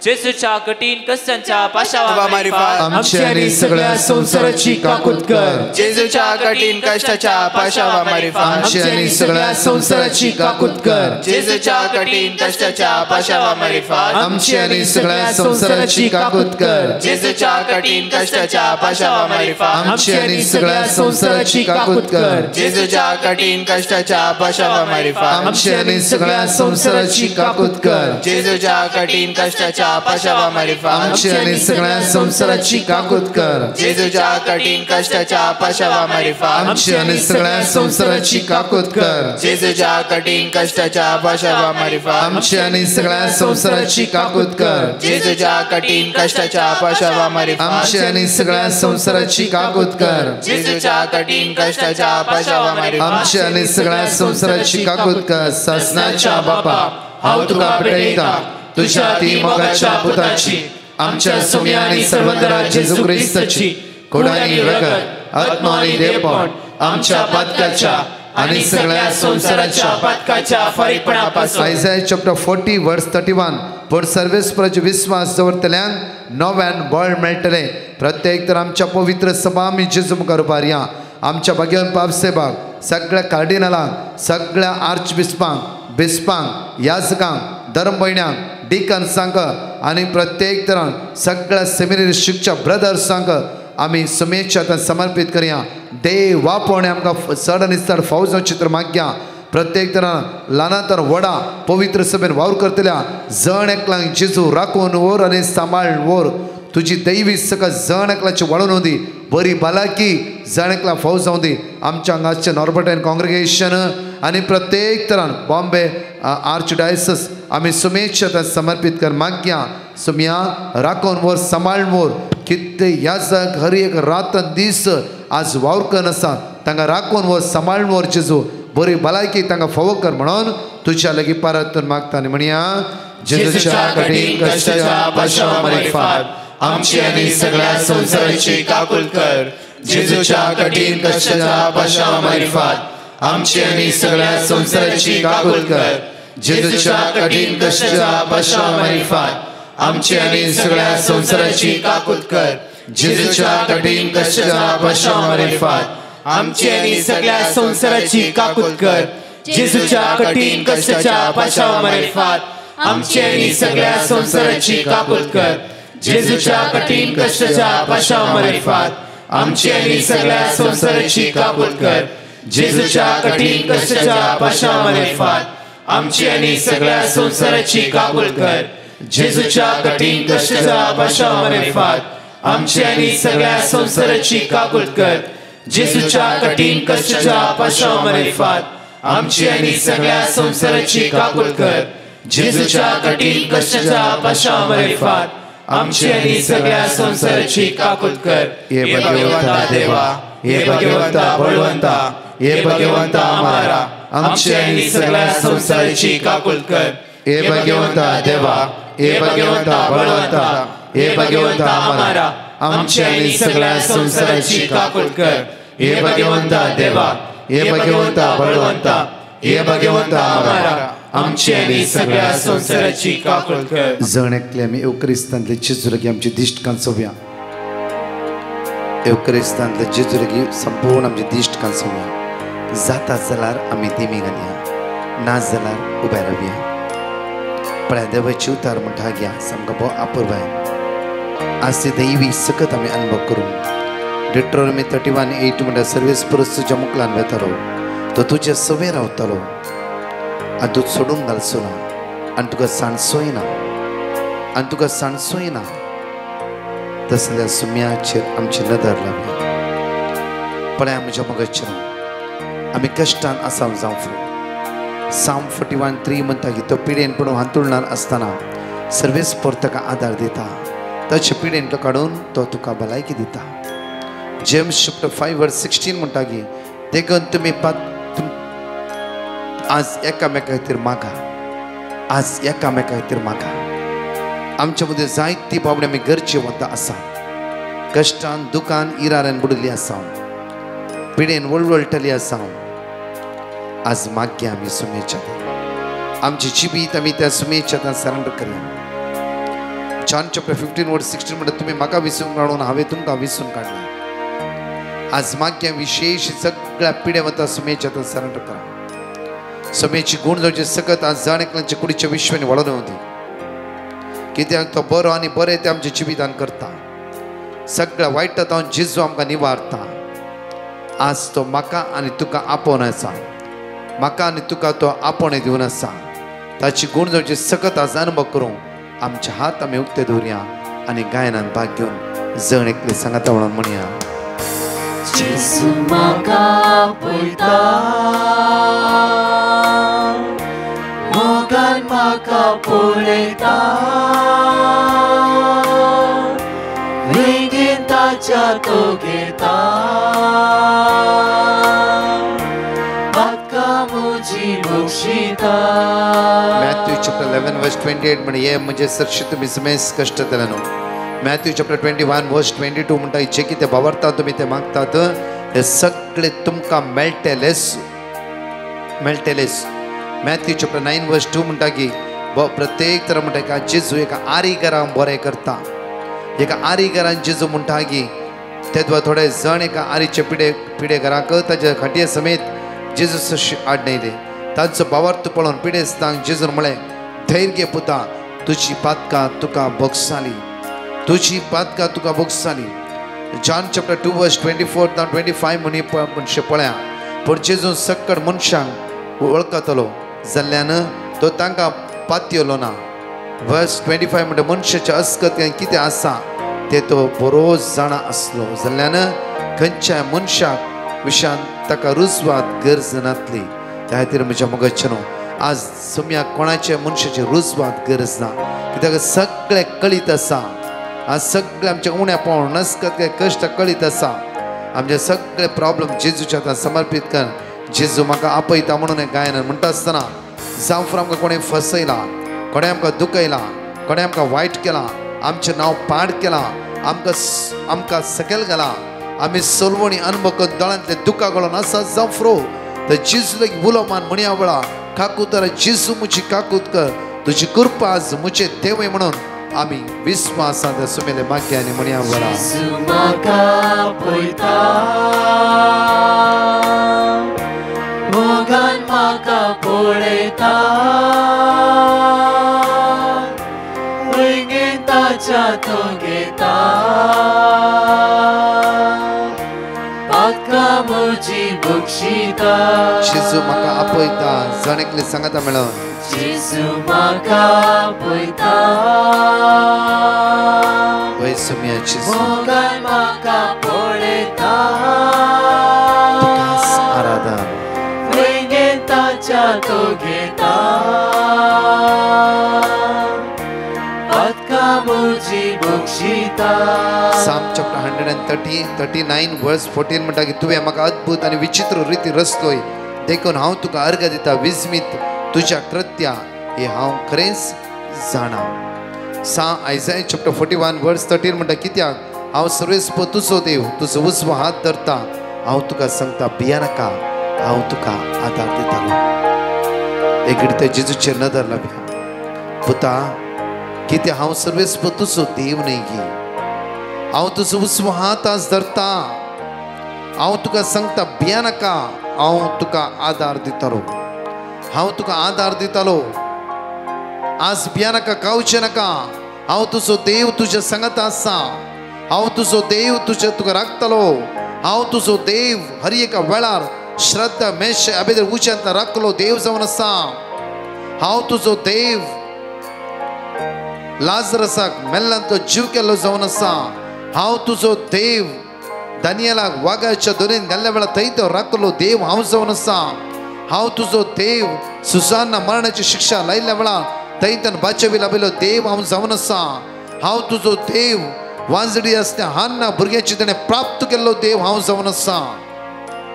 C: जेजूच्या कठीण कष्टांच्या पाशावा मरेफात
E: आमची आनी सगळ्या संसाराची काकूत कर
A: जेजूच्या कठीण कष्टाच्या पाशावा मरेफात
E: आमची आनी सगळ्या संसाराची काकूत कर
A: जेजूच्या कठीण कष्टाच्या पाशावा मरेफात
E: आमची आनी सगळ्या संसाराची काकूत कर
A: जेजूच्या कठीण कष्टाच्या पाशावा मरेफात
E: आमची आनी सगळ्या संसाराची काकूत कर
A: जेजूच्या कठीण कष्टाच्या पाशावा मरेफात
E: आमची आनी सगळ्या संसाराची काकूत कर
A: जेजूच्या कठीण कष्टाच्या पाशावा मरेफात
E: आमची आनी सगळ्या संसाराची काकूत कर
A: जेजूच्या कठीण कष्टाच्या पाशावा मरेफात
E: आमची आनी सगळ्या संसाराची काकूत कर
A: जेजूच्या कठीण कष्टाच्या पाशावा मरेफात
E: आमची आनी सगळ्या संसाराची काकूत कर
A: जेजूच्या कठीण कष्टाच्या पाशावा मरेफात
E: आमची आनी सगळ्या संसाराची काकूत कर
A: जेजूच्या कठीण कष्टाच्या पाशावा मरेफात
E: आमची आनी सगळ्या संसाराची काकूत कर ससनाच्या बापा हांव तुका भेटयता तुझ्या ती मोगाच्या पुताची आमच्या सोम्या आनी सर्वंतरा जेजू क्रिस्ताची खूण आनी रगत आत्मा आनी देवपण आमच्या पतकाच्या आनी सगळ्या संसाराच्या पतकाच्या फरीकपणापासून
B: आयझाया चॅप्टर 40 वर्स 31 पूण सर्वेस्पराचे विश्वास दवरतल्यांक नव्यान बळ मेळटलें प्रत्येक तर आमच्या पवित्र सभा आमी जेजू मुखार उबारया आमच्या भाग्यान पावसेबाक सगळ्या कार्डिनलांक सगळ्या आर्च बिस्पांक याजकांक धर्म भयण्यांक डिकन्सांक आनी प्रत्येक तरान सगळ्या सेमिनरी शिकच्या ब्रदर्सांक आमी सुमेच्या समर्पित करूया. देव वापरणे आमकां चड आनी चड फौजां चित्र मागया. प्रत्येक तरान ल्हानांतर व्हडा पवित्र सभेन वावर करतल्या जण एकल्यांक जेजू राखून व्हर आनी सांबाळून व्हर. तुजी दैवी सका जण एकल्याची वाडून दी. बरी भलायकी जण एकल्या फौजां दी. आमच्या हांगाचे नॉर्बर्टन कॉंग्रिगेशन आनी प्रत्येक तरान बॉम्बे आर्चडायसस आमी सुमेच्या समर्पित कर मागया. सुमया राखून व्हर सांबाळून व्हर. कितले याजक हर एक रात दीस आज वावर करन आसा तांकां राखून व्हर सांबाळून व्हर जेजू. बरी भलायकी तांकां फावो कर म्हणून तुज्या लागीं परतून मागता आनी म्हणया
A: जेजूच्या कठीण कश्टाच्या पाशां मारिफात आमची आनी सगळ्या संवसाराची काकूल कर. जेजूच्या कठीण कश्टाच्या पाशां मारिफात आमची आनी सगळ्या संवसाराची काकूल कर. जेजूच्या कठीण कश्टाच्या पाशां मारिफात आमची आनी सगळ्या संवसाराची काकूल कर. जेजूच्या कठीण कश्टाच्या पाशां मारिफात आमची आनी सगळ्या संवसाराची काकूल कर. जेजूच्या कठीण कश्टाच्या पाशां मारिफात आमची आनी सगळ्या संवसाराची काकूल कर. जेजूच्या कठीण कश्टाच्या पाशां मारिफात आमची आनी सगळ्या संवसाराची काकूल कर. जेजूच्या कठीण कश्टाच्या पाशां मारिफात आमची आनी सगळ्या संवसाराची काकूल कर. जेजूच्या कठीण कश्टाच्या पाशां मारिफात आमची आनी सगळ्या संवसाराची काकूल कर. जेजूच्या कठीण कश्टाच्या पाशां मारिफात आमची आनी सगळ्या संवसाराची काकूल कर. जेजूच्या कठीण कश्टाच्या पाशां मारिफात आमची आनी सगळ्या संवसाराची काकूल कर. हे भगवंता देवा, हे भगवंता बळवंता, हे भगवंता आमारा आमची आनी सगळ्या संवसाराची काकूल कर. हे भगवंता देवा, हे भगवंता बळवंता, हे भगवंता आमारा आमची आनी सगळ्या संवसाराची काकूल कर. हे भगवंता देवा, हे भगवंता बळवंता, हे भगवंता आमारा आमची आनी सगळ्या संवसाराची काकूल कर.
B: जण एकले आमी एवकरिस्तांतले जेजू लागीं आमची दिश्ट कांचोवया. एवकरिस्तांतले जेजू लागीं संपूर्ण आमची दिश्ट कांचोवया. जाता जाल्यार आमी देमी घालया, ना जाल्यार उबे रावया. पण देवाची उतार म्हणटा घ्या सामको भोव अपूर्व आज दैवी सकत आमी अनुभव करूं. डिट्रोनॉमी 31:8 म्हणटा सर्वेस परस तुज्या मुखलान वेतालो तो तुज्या सवे रावतालो आनी तूं सोडूंक घालचो ना आनी तुका सांडचोय ना आनी तुका सांडचोय ना. तसल्या सुम्याचेर आमची नदर लावया. पण म्हज्या मगजचेर आमी कश्टान आसाम जावं फुडें. साम 41:3 म्हणटा की तो पिडेन पडून हांतुरणार आसतना सर्वेस पर ताका आदार दिता. ताचे पिडेन तो काडून तो तुका भलायकी दिता. जेम्स चॅप्टर 5:16 म्हणटा की देखून तुमी आज एकामेका खातीर मागा, आज एकामेका खातीर मागा. आमच्या मदीं जायती बाबडे आमी गरजेवंत आसा. कश्टान दुकान इराऱ्यान बुडिल्ली आसा, पिडेन वळवळटली आसा. आज मागया आमी सुमेच्या आमची जिबीत आमी त्या सुमेच्या सरेंडर करया. जॉन चॅप्टर 15:16 म्हणटा तुमी म्हाका विसरून काडून हांवें तुमकां विसरून काडला. आज मागया विशेष सगळ्या पिडेवंता सुमेच्या सरेंडर करा. सुमेची गुण जावचे सकत आज जाण एकल्यांच्या कुडीच्या विश्वानी वाडोवन दी. कित्याक तो बरो आनी बरें ते आमच्या जिवितान करता. सगळ्या वायटांतल्यान जेजू आमकां निवारता. आज तो म्हाका आनी तुका आपोवन आसा. म्हाका आनी तुका तो आपोवणें दिवन आसा. ताची गुण जावचे सकत आज अनुभव करूं आमचे हात आमी उक्ते दवरया आनी गायनान भाग घेवन जण एकले सांगाता म्हणून म्हणया.
A: जेजू म्हाका पळयता, मोगान म्हाका पळयता, वेगीन ताच्या तो घेता. म्हाका म्हजी बक्षिता.
B: मॅथ्यू चॅप्टर 11:28 म्हणे हे म्हणजे सरशी तुमी समेस कश्ट केला न्हू. मॅथ्यू चॅप्टर 21:22 म्हणटा जे कितें वावरता तुमी ते मागतात हे सगळे तुमकां मेळटलेच मेळटलेच. मॅथ्यू चॅप्टर 9:2 म्हणटा की प्रत्येक तरा म्हणटा का जेजू एका आरीगरान बरें करता. एका आरीगरान जेजू म्हणटा की तेदवा थोडे जण एका आरीचे पिडे घराक ताच्या खाटये समेत जेजू आडनयले. तांचो भावार्थ पळोवन पिडेस्तांक जेजून म्हळें धैर्य पुता तुजी पातकां तुका भोगसाली, तुजी पातकां तुका भोगसाली. John chapter 2 verse 24 to 25 म्हणशे पळया पण जेजू सक्कड मनशांक वळखतलो जाल्यान तो तांकां पातयलो ना वर्स 25 म्हणटा मनशाच्या अस्कत कितें आसा ते तो बरो जाणा आसलो जाल्यान खंयच्याय मनशाक विशान ताका रुजवात गरज नातली त्या खातीर म्हज्या मोगाचेनो आज सम्याक कोणाच्या मनशाची रुजवात गरज ना कित्याक सगळे कळीत आसा आज सगळे आमच्या उण्यापण नसकत काय कश्ट कळीत आसा आमचे सगळे प्रॉब्लेम जेजूच्या हातांत समर्पित कर जेजू म्हाका आपयता म्हणून हें गायनान म्हणटा आसतना जावं फर आमकां कोणें फसयला कोणें आमकां दुखयला कोणें आमकां वायट केलां आमचें नांव पाड केलां आमकां सकयल घाला आमी सोलवणी अनुभव करून दोळ्यांतले दुखां गळोन आसा जावं फ्रो तर जेजू उलो मान म्हणया वळा काकूतर जेजू मुची काकूत कर तुजी कृपा आज मुचे देवय म्हणून आमी विश्वासांत सुमेले माग्यांनी म्हणया वळा
A: म्हाका पळयता मोगान म्हाका पळयता वैगेन ताच्या तो घेता म्हाका म्हजी बक्षिता
B: जेजू म्हाका आपयता जण एकले सांगाता मेळोन
A: जेजू म्हाका पळयता
B: वय सुम्या जेजू
A: मोगान म्हाका पळयता
B: आराधन
A: वैगेन ताच्या तो घेता म्हाका म्हजी बक्षिता
B: Psalm chapter 139 verse 14 म्हणटा की तुवें म्हाका अद्भुत आनी विचित्र रिती रचलोय देखून हांव तुका अर्घ दिता विस्मीत तुज्या कृत्या हे हांव खरेंच जाणा Isaiah chapter 41 verse 13 म्हणटा कित्याक हांव सर्वेस्प तुजो देव तुजो उजवो हात धरता हांव तुका सांगता भिया नाका हांव तुका आदार दितालो एक घडी जेजूचे नदर लाभया पुता कितें हांव सर्वेस्प तुजो देव न्ही गी हांव तुजो उजवो हात आज धरता हांव तुका सांगता भिया नाका हांव तुका आदार दितालो हांव तुका आदार दितालो आज भिया नाका कावचे नाका हांव तुजो देव तुज्या सांगता आसा हांव तुजो देव तुका राखतलो हांव तुजो देव हर एका वेळार श्रद्धा मेश अबेदर उच्यांत राखलो देव जावन आसा हांव तुजो देव लाजरसाक मेल्ल्यान तो जीव केल्लो जावन आसा हांव तुजो देव दानियेलाक वागाच्या दोरेन घाल्ल्या वेळार थंय तो राखलो देव हांव जावन आसा हांव तुजो देव सुसाना मरणाची शिक्षा लायिल्ल्या वेळार थंय त्यान बाचवी लाभिल्लो देव हांव जावन आसा हांव तुजो देव वांजडी आसल्या हान्ना भुरग्याची ताणें प्राप्त केल्लो देव हांव जावन आसा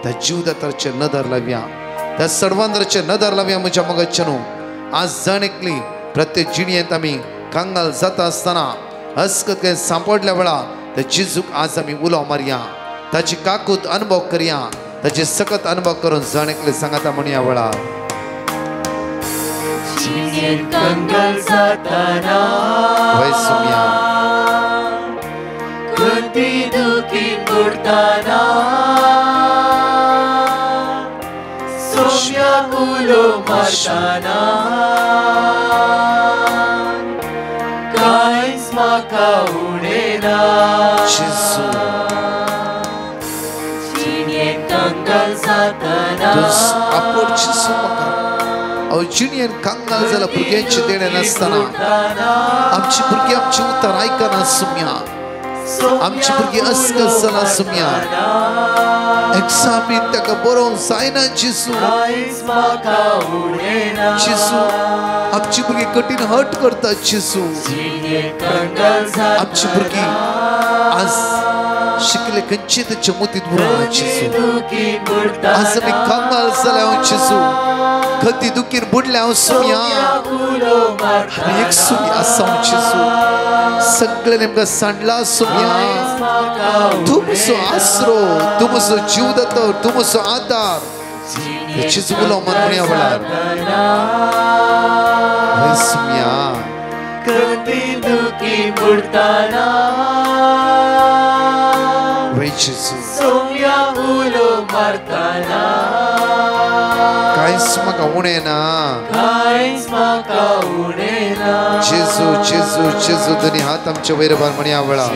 B: त्या जीवदाताचे नदर लावया त्या सर्वांदराचे नदर लावया म्हज्या मोगाचेनो आज जण एकली प्रत्येक जिणयेंत आमी कांगाल जाता आसतना अस्कत काय सांपडल्या वेळा त्या जेजूक आज आमी उलो मारया ताची काकूत अनुभव करया ताचे सकत अनुभव करून जण एकले सांगाता म्हणया वेळा
A: कंगाल जाताना
B: वय सुम्या
A: कधी दुखी बुडताना सोम्या उलो मारताना कांयच म्हाका उडेना जिणेंत कंगाल जाताना
B: आपोड जेजू म्हाका जिणयेन कांगाल जाल्यार भुरग्यांची देणे नासतना आमची भुरगीं आमची उतर आयकना सुम्या आमची भुरगीं अस्कस जाला सुम्या एक्सामीन ताका बरोवंक जायना जेजू जेजू आमची भुरगीं कठीण हट करतात जेजू आमची भुरगीं आज शिकले खंयचे तांचे मोतीत उरना जेजू आज आमी कांगाल जाल्या हांव जेजू खती दुखीन बुडल्या हांव सुम्या आमी एकसुरी आसा हांव जेजू सगळे नेमका सांडला सुम्या तूं म्हजो आसरो तूं म्हजो जीवदातो तूं म्हजो आदार जेजू उलो मन म्हणया वेळार वय सुम्या
A: कधी दुखी बुडताना
B: वय जेजू
A: सोम्या उलो मारताना
B: कांय कांयच म्हाका उणें ना जेजू जेजू जेजू दोनी हात आमचे वयर बार म्हणया वेळा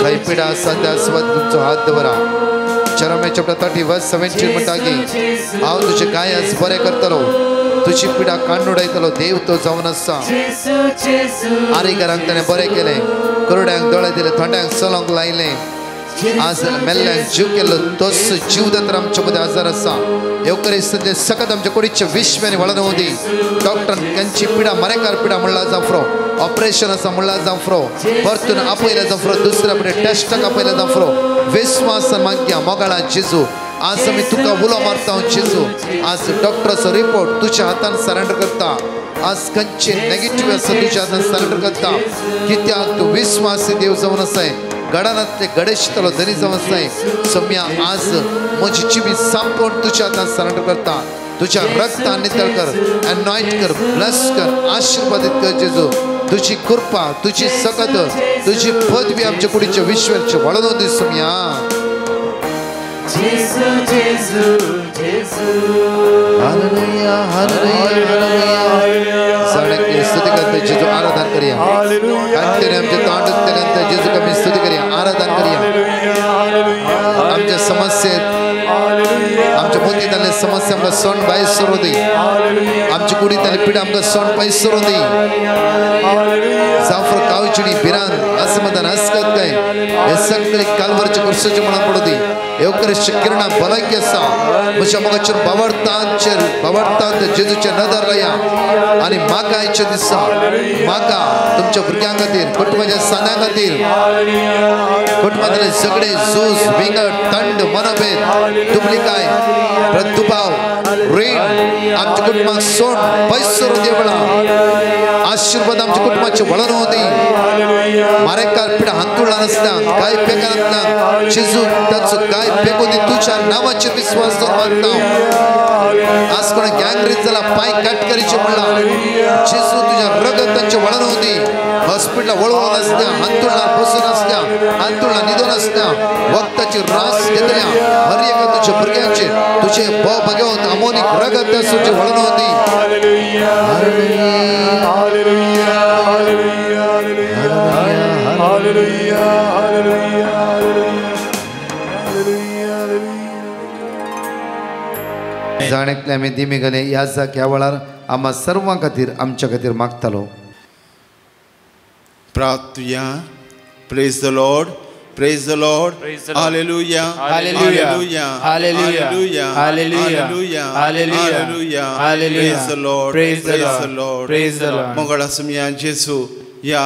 B: खंय पिडा आसा त्या सुवात तुमचो हात दवरा Jeremiah chapter 30 verse 17 म्हणटा की हांव तुजे गायस बरें करतलो तुजी पिडा काडून उडयतलो देव तो जावन आसा आरिकारांक ताणें बरें केलें कुरड्यांक दोळे दिले थोड्यांक चलोंक लायलें आज मेल्ल्यांक जीव केल्लो तोच जीवदाता आमचे मदें आजार आसा एवकरिस्तींतले सकत आमच्या कुडीच्या विश्वांनी वळोवन दी डॉक्टरान तांची पिडा मरेकार पिडा म्हणला जावं ऑपरेशन आसा म्हणला जावं परतून आपयले जावं दुसऱ्या फुडें टेस्टाक आपयले जावं विश्वासान मागया मोगाळा जेजू आज आमी तुका उलो मारता जेजू आज डॉक्टराचो रिपोर्ट तुज्या हातान सरेंडर करता आज खंयचे नेगेटिव्ह आसा तुज्या हातान सरेंडर करता कित्याक तूं विश्वासी देव जावन आसाय गडानांतले गडेशितलो धनी जावन आसाय सम्या आज म्हजी जिबी संपूर्ण तुज्या हातान सरेंडर करता तुज्या रक्तान नितळ कर एनॉयंट कर ब्लेस कर आशीर्वादीत कर जेजू तुझी कृपा तुझी सकत तुझी पदवी आमच्या कुडीच्या विश्वाचे वळोवन दी सम्या जेजू जेजू जेजू हालेलुया हालेलुया सडके स्तुती करते जेजू आराधना करूया कांतने आमचे तोंड उक्तले जेजू कमी स्तुती करूया आराधना करूया आमच्या समस्येत आमच्या मोतीताले समस्या आमकां सोंड भायर सरू दी आमची कुडीताली पिडा आमकां सोंड भायर सरू दी जाफर कावचिणी बिरान असमाधान अस्कत काय हे सगळे कालवरचे कुर्साचे म्हणून पडू दी एवकरिस्त किरणा भलायकी आसा म्हज्या मोगाचेर बावडटांत जेजूचे नदर लाया आनी म्हाका आयच्या दिसा म्हाका तुमच्या भुरग्यां खातीर कुटुंबाच्या सान्या खातीर कुटुंबातले सगळे झूज विंगड थंड मनभेद दुबलिकाय दुबाव रीण आमच्या कुटुंबाक सोड पयसर देवळा आशीर्वाद आमच्या कुटुंबाचे वळोवन दी मारेकार पिडा हांतुळा नासता काय पेकांतला जेजू ताचो काय पेको दी तुज्या नांवाचेर विश्वास दवरता आज कोण गँग्रीज जाला पांय कट करीचे म्हणला जेजू तुज्या रगत तांचे वळोवन दी हॉस्पिटलां वळोवन आसता हांतुळा बसून आसता हांतुळा न्हिदून आसता वखदाची रास घेतल्या हर एका तुज्या भुरग्यांचेर तुजे भोव भगवंत अमोनीक रगत तुजे वळोवन दी हालेलुया हालेलुया हालेलुया हालेलुया हालेलुया जाणेतले आमी दिमी गेले ह्या जाग्या वेळार आम्हा सर्वां खातीर आमच्या खातीर मागतालो
E: प्रार्थया praise the lord Praise the Lord. Hallelujah. Hallelujah. Hallelujah. Hallelujah. Hallelujah. Hallelujah. Praise the Lord. Praise the Lord. Praise the Lord. Mangala समया जेसू या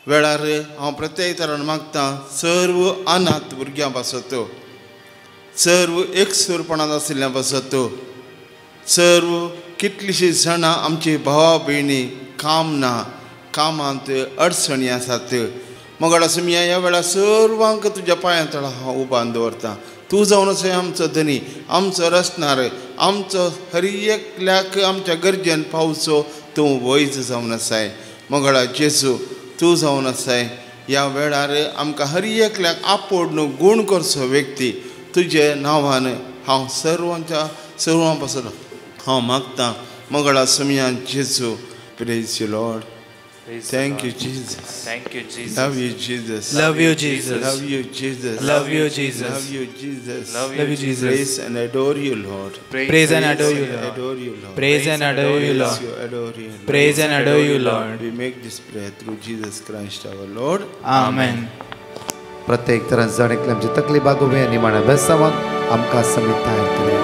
E: वेळार हांव प्रत्येक तरान मागता सर्व अनाथ भुरग्यां पासतो सर्व एकसुरपणांत आशिल्ल्यां पासतो सर्व कितलीशीं जाणां आमची भावा भयणी काम ना कामांत अडचणी आसात मंगळा समया ह्या वेळार सर्वांक तुज्या पांयां तळा हांव उबान दवरता तूं जावन आसाय आमचो धनी आमचो रचणार आमचो हर एकल्याक आमच्या गरजेन पावचो तूं वैज जावन आसाय मंगळा जेजू तूं जावन आसाय ह्या वेळार आमकां हर एकल्याक आपोड न्हू गूण करचो व्यक्ती तुजे नांवान हांव सर्वां पासून हांव मागतां मंगळा समयान जेजू praise you Lord Thank you, Jesus.
C: Thank you, Jesus.
E: Love you, Jesus.
C: Love you, Jesus.
E: Love you, Jesus.
C: Love you, Jesus.
E: Love you, Jesus.
C: Love you, Jesus.
E: Praise and adore you, Lord.
C: Praise and adore you, Lord.
E: Adore you, Lord.
C: Praise and adore you, Lord.
E: Adore you, Lord.
C: Praise and adore you, Lord.
E: We make this prayer through Jesus Christ our Lord.
C: Amen.
B: प्रत्येक तरान जाणेतले आमची तकलीफ आगोवे निमाणे बेसावान आमकां समीत तयार करूया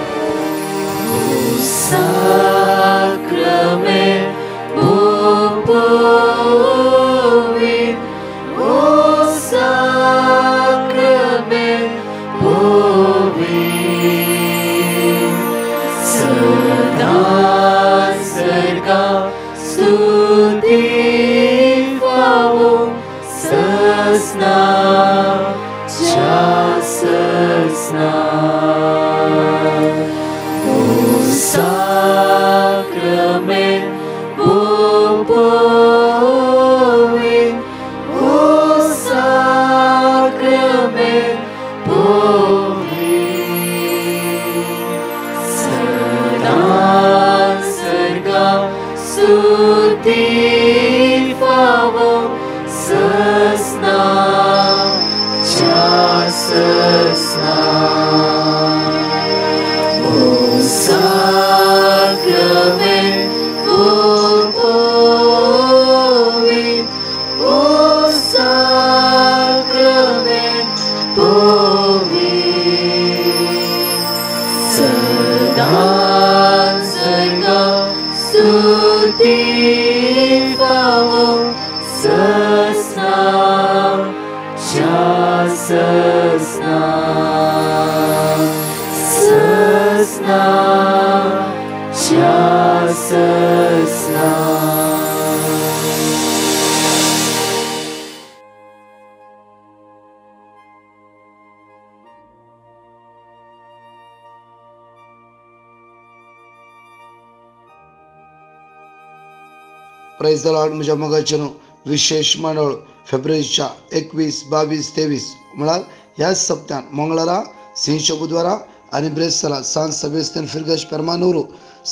B: praise the lord. म्हज्या मोगाचें विशेष मंडळ फेब्रुवारीच्या 21, 22, 23 म्हळ्यार ह्या सप्त्यान मंगळारा, सिंहच्या बुधवारा आनी ब्रेस्तारा सांज सबेस्तेन फिरगश पेरमानूरू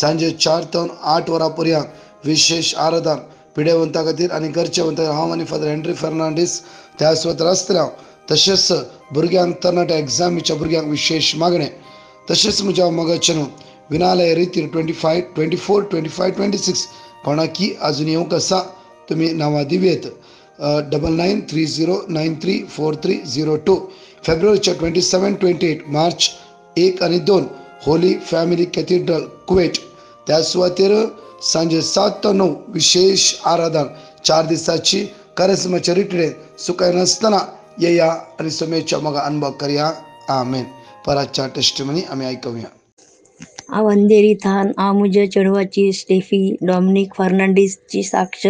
B: सांजे 4 ते 8 वरां पर्यंत विशेष आराधन पिडेवंतां खातीर आनी घरचेवंतां खातीर हांव आनी फादर हेनरी फर्नांडीस त्या सुवात आसतले हांव. तशेंच भुरग्यांक तरणाट्या एग्जामीच्या भुरग्यांक विशेष मागणें. तशेंच म्हज्या मोगाचें विनालय रितीर 25, 24, 25, 26 कोणाकी अजून येवंक आसा तुमी नांवां दिवेत. 9930934302 फेब्रुवारीच्या 27, 28 मार्च 1 आनी 2 होली फॅमिली कॅथिड्रल कुवेट त्या सुवातेर सांजे 7 ते 9 विशेष आराधन 4 दिसाची कारिस्माच्या रिट्रीट सुकाय नासतना येया आनी सोमेच्या मोगा अनुभव करया. आमेन. पराच्या टेस्टिमनी आमी आयकूया.
F: हांव अंधेरीथान हांव म्हज्या चेडवाची स्टेफी डॉमिनीक फर्नांडीसची साक्ष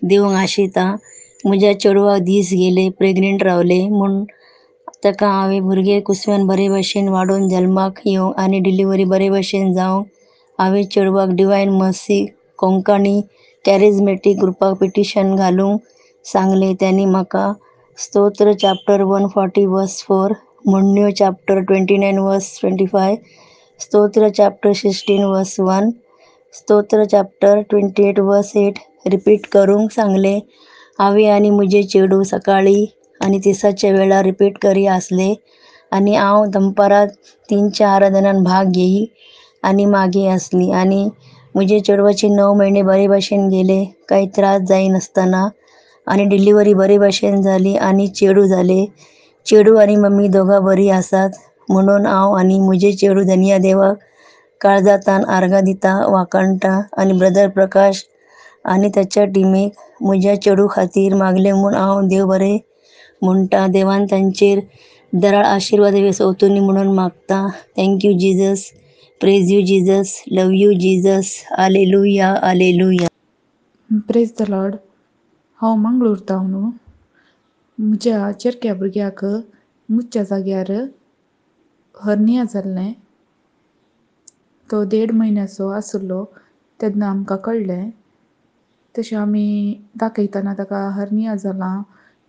F: दिवंक आशेता. म्हज्या चेडवाक दीस गेले प्रेग्नेंट रावले म्हूण ताका हांवें भुरगे कुसव्यान बरे भाशेन वाडोवन जल्माक येवंक आनी डिलिव्हरी बरे भाशेन जावंक हांवें चेडवाक डिवायन मर्सी कोंकणी कॅरिझमॅटीक ग्रुपाक पिटिशन घालूंक सांगलें. त्यांनी म्हाका स्तोत्र चॅप्टर 140 वर्स 4, म्हणण्यो चॅप्टर 29 वर्स 25, स्तोत्र चॅप्टर 16 वर्स 1, स्तोत्र चॅप्टर 28 वर्स 8 रिपीट करूंक सांगले. हांवें आनी म्हजें चेडूं सकाळीं आनी तिसाच्या वेळार रिपीट करी आसले आनी हांव दनपारां 3च्या आराधनान भाग घेई आनी मागे आसली आनी म्हजे चेडवाचे 9 म्हयने बरे भाशेन गेले, कांय त्रास जायनासतना आनी डिलिव्हरी बरे भाशेन जाली आनी चेडूं जाले. चेडूं आनी मम्मी दोगां बरीं आसात म्हणून हांव आनी म्हजें चेडूं धन्या देवाक काळजांतल्यान आर्गां दिता वाकणटा आनी ब्रदर प्रकाश आनी ताच्या टिमीक म्हज्या चेडूं खातीर मागलें म्हूण हांव देव बरें म्हणटा. देवान तांचेर दराळ आशिर्वाद सोंवतुनी म्हणून मागता. Thank you Jesus, praise you Jesus, love you Jesus, hallelujah hallelujah.
G: Praise the Lord. हांव मंगळूरतां न्हू. म्हज्या चेरक्या भुरग्याक मुच्या जाग्यार हर्निया जाल्लें. तो 1.5 म्हयन्याचो आसलो तेन्ना आमकां कळ्ळें. तशें आमी दाखयतना ताका हर्निया जालां,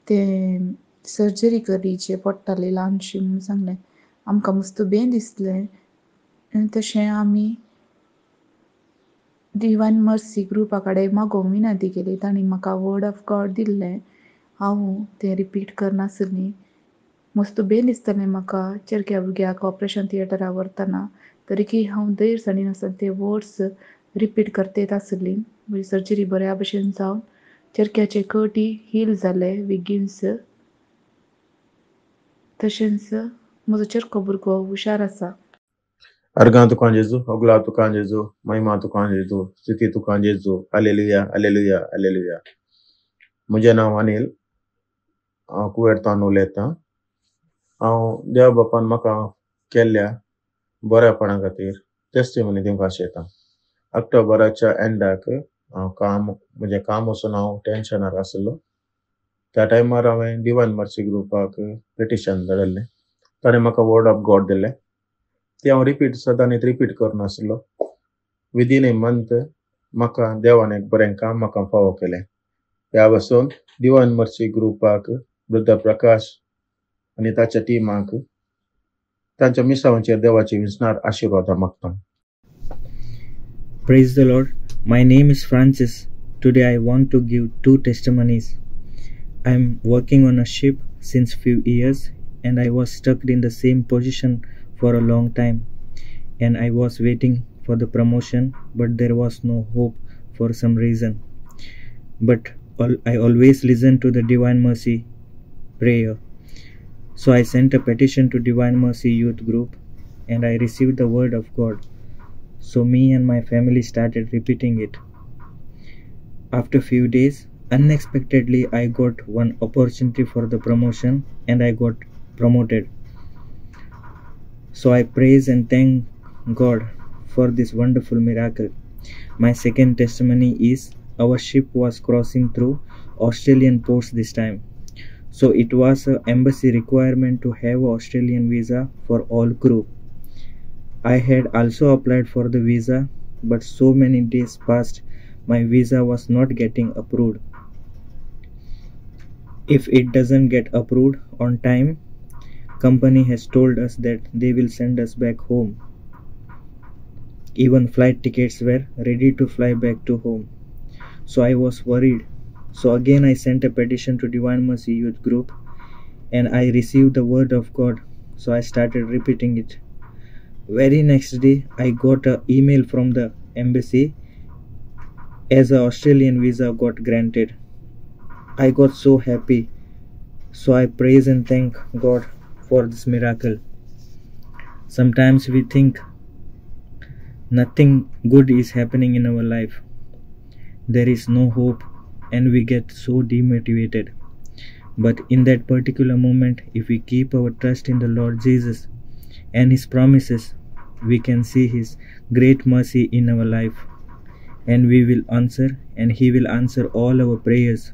G: तें सर्जरी करचें पडटलें ल्हानशी म्हूण सांगलें. आमकां मस्त बें दिसलें. तशें आमी डिवायन मर्सी ग्रुपा कडेन मागोवंक विनंती केली. तांणी म्हाका वर्ड ऑफ गॉड दिल्लें. हांव तें रिपीट करनासली. मस्त बें दिसतालें म्हाका चेरक्या भुरग्याक ऑपरेशन थिएटराक व्हरतना. तरीकी हांव धैर्य साडिनासतना ते वर्ड्स रिपीट करतयत आसली. म्हजी सर्जरी बऱ्या भशेन जावन चेरक्याचे कटी हील जाले बेगीनच. तशेंच म्हजो चेरको भुरगो हुशार आसा.
H: अर्गां तुका जेजू, होगला तुका जेजू, महिमा तुका जेजू, स्तुती तुका जेजू, हालेलुया हालेलुया हालेलुया. म्हजें नांव अनिल. हांव कुवेतान उलयतां. हांव देवा बापान म्हाका केल्ल्या बऱ्यापणा खातीर टेस्टिमनी दिवंक आशेतां. ऑक्टोबराच्या एंडाक म्हजें काम वचून हांव टेन्शनार आसलो. त्या टायमार हांवें डिवायन मर्सी ग्रुपाक पिटिशन धाडलें. ताणें म्हाका वर्ड ऑफ गॉड दिलें. ती हांव सदांच रिपीट करनासलो. विदीन ए मंथ म्हाका देवान एक बरें काम म्हाका फावो केलें. ह्या वचून डिवायन मर्सी ग्रुपाक ब्रदर प्रकाश आनी ताच्या टिमाक तांच्या मिसावांचेर देवाची विस्नार आशिर्वाद मागता.
I: Praise the Lord. My name is Francis. Today I want to give 2 testimonies. I am working on a ship since few years. and I was stuck in the same position for a long time, and I was waiting for the promotion, but there was no hope for some reason. But I always listened to the Divine Mercy prayer. So I sent a petition to Divine Mercy Youth Group, and I received the word of God. So me and my family started repeating it. After a few days, unexpectedly I got one opportunity for the promotion, and I got promoted. So I praise and thank God for this wonderful miracle. My second testimony is our ship was crossing through Australian ports this time. So it was an embassy requirement to have an Australian visa for all crew. I had also applied for the visa, but so many days passed, my visa was not getting approved. If it doesn't get approved on time, company has told us that they will send us back home. Even flight tickets were ready to fly back to home. So I was worried. So again I sent a petition to Divine Mercy Youth Group, and I received the word of God. So I started repeating it. Very next day I got an email from the embassy as an Australian visa got granted. I got so happy. So I praise and thank God for this miracle. Sometimes we think nothing good is happening in our life. There is no hope, and we get so demotivated. But in that particular moment, if we keep our trust in the Lord Jesus and His promises, we can see His great mercy in our life, and we will answer, and He will answer all our prayers.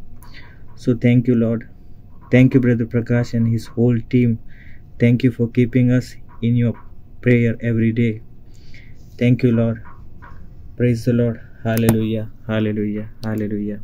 I: So thank you, Lord. Thank you, Brother Prakash and his whole team. Thank you for keeping us in your prayer every day. Thank you, Lord. Praise the Lord. Hallelujah. Hallelujah. Hallelujah.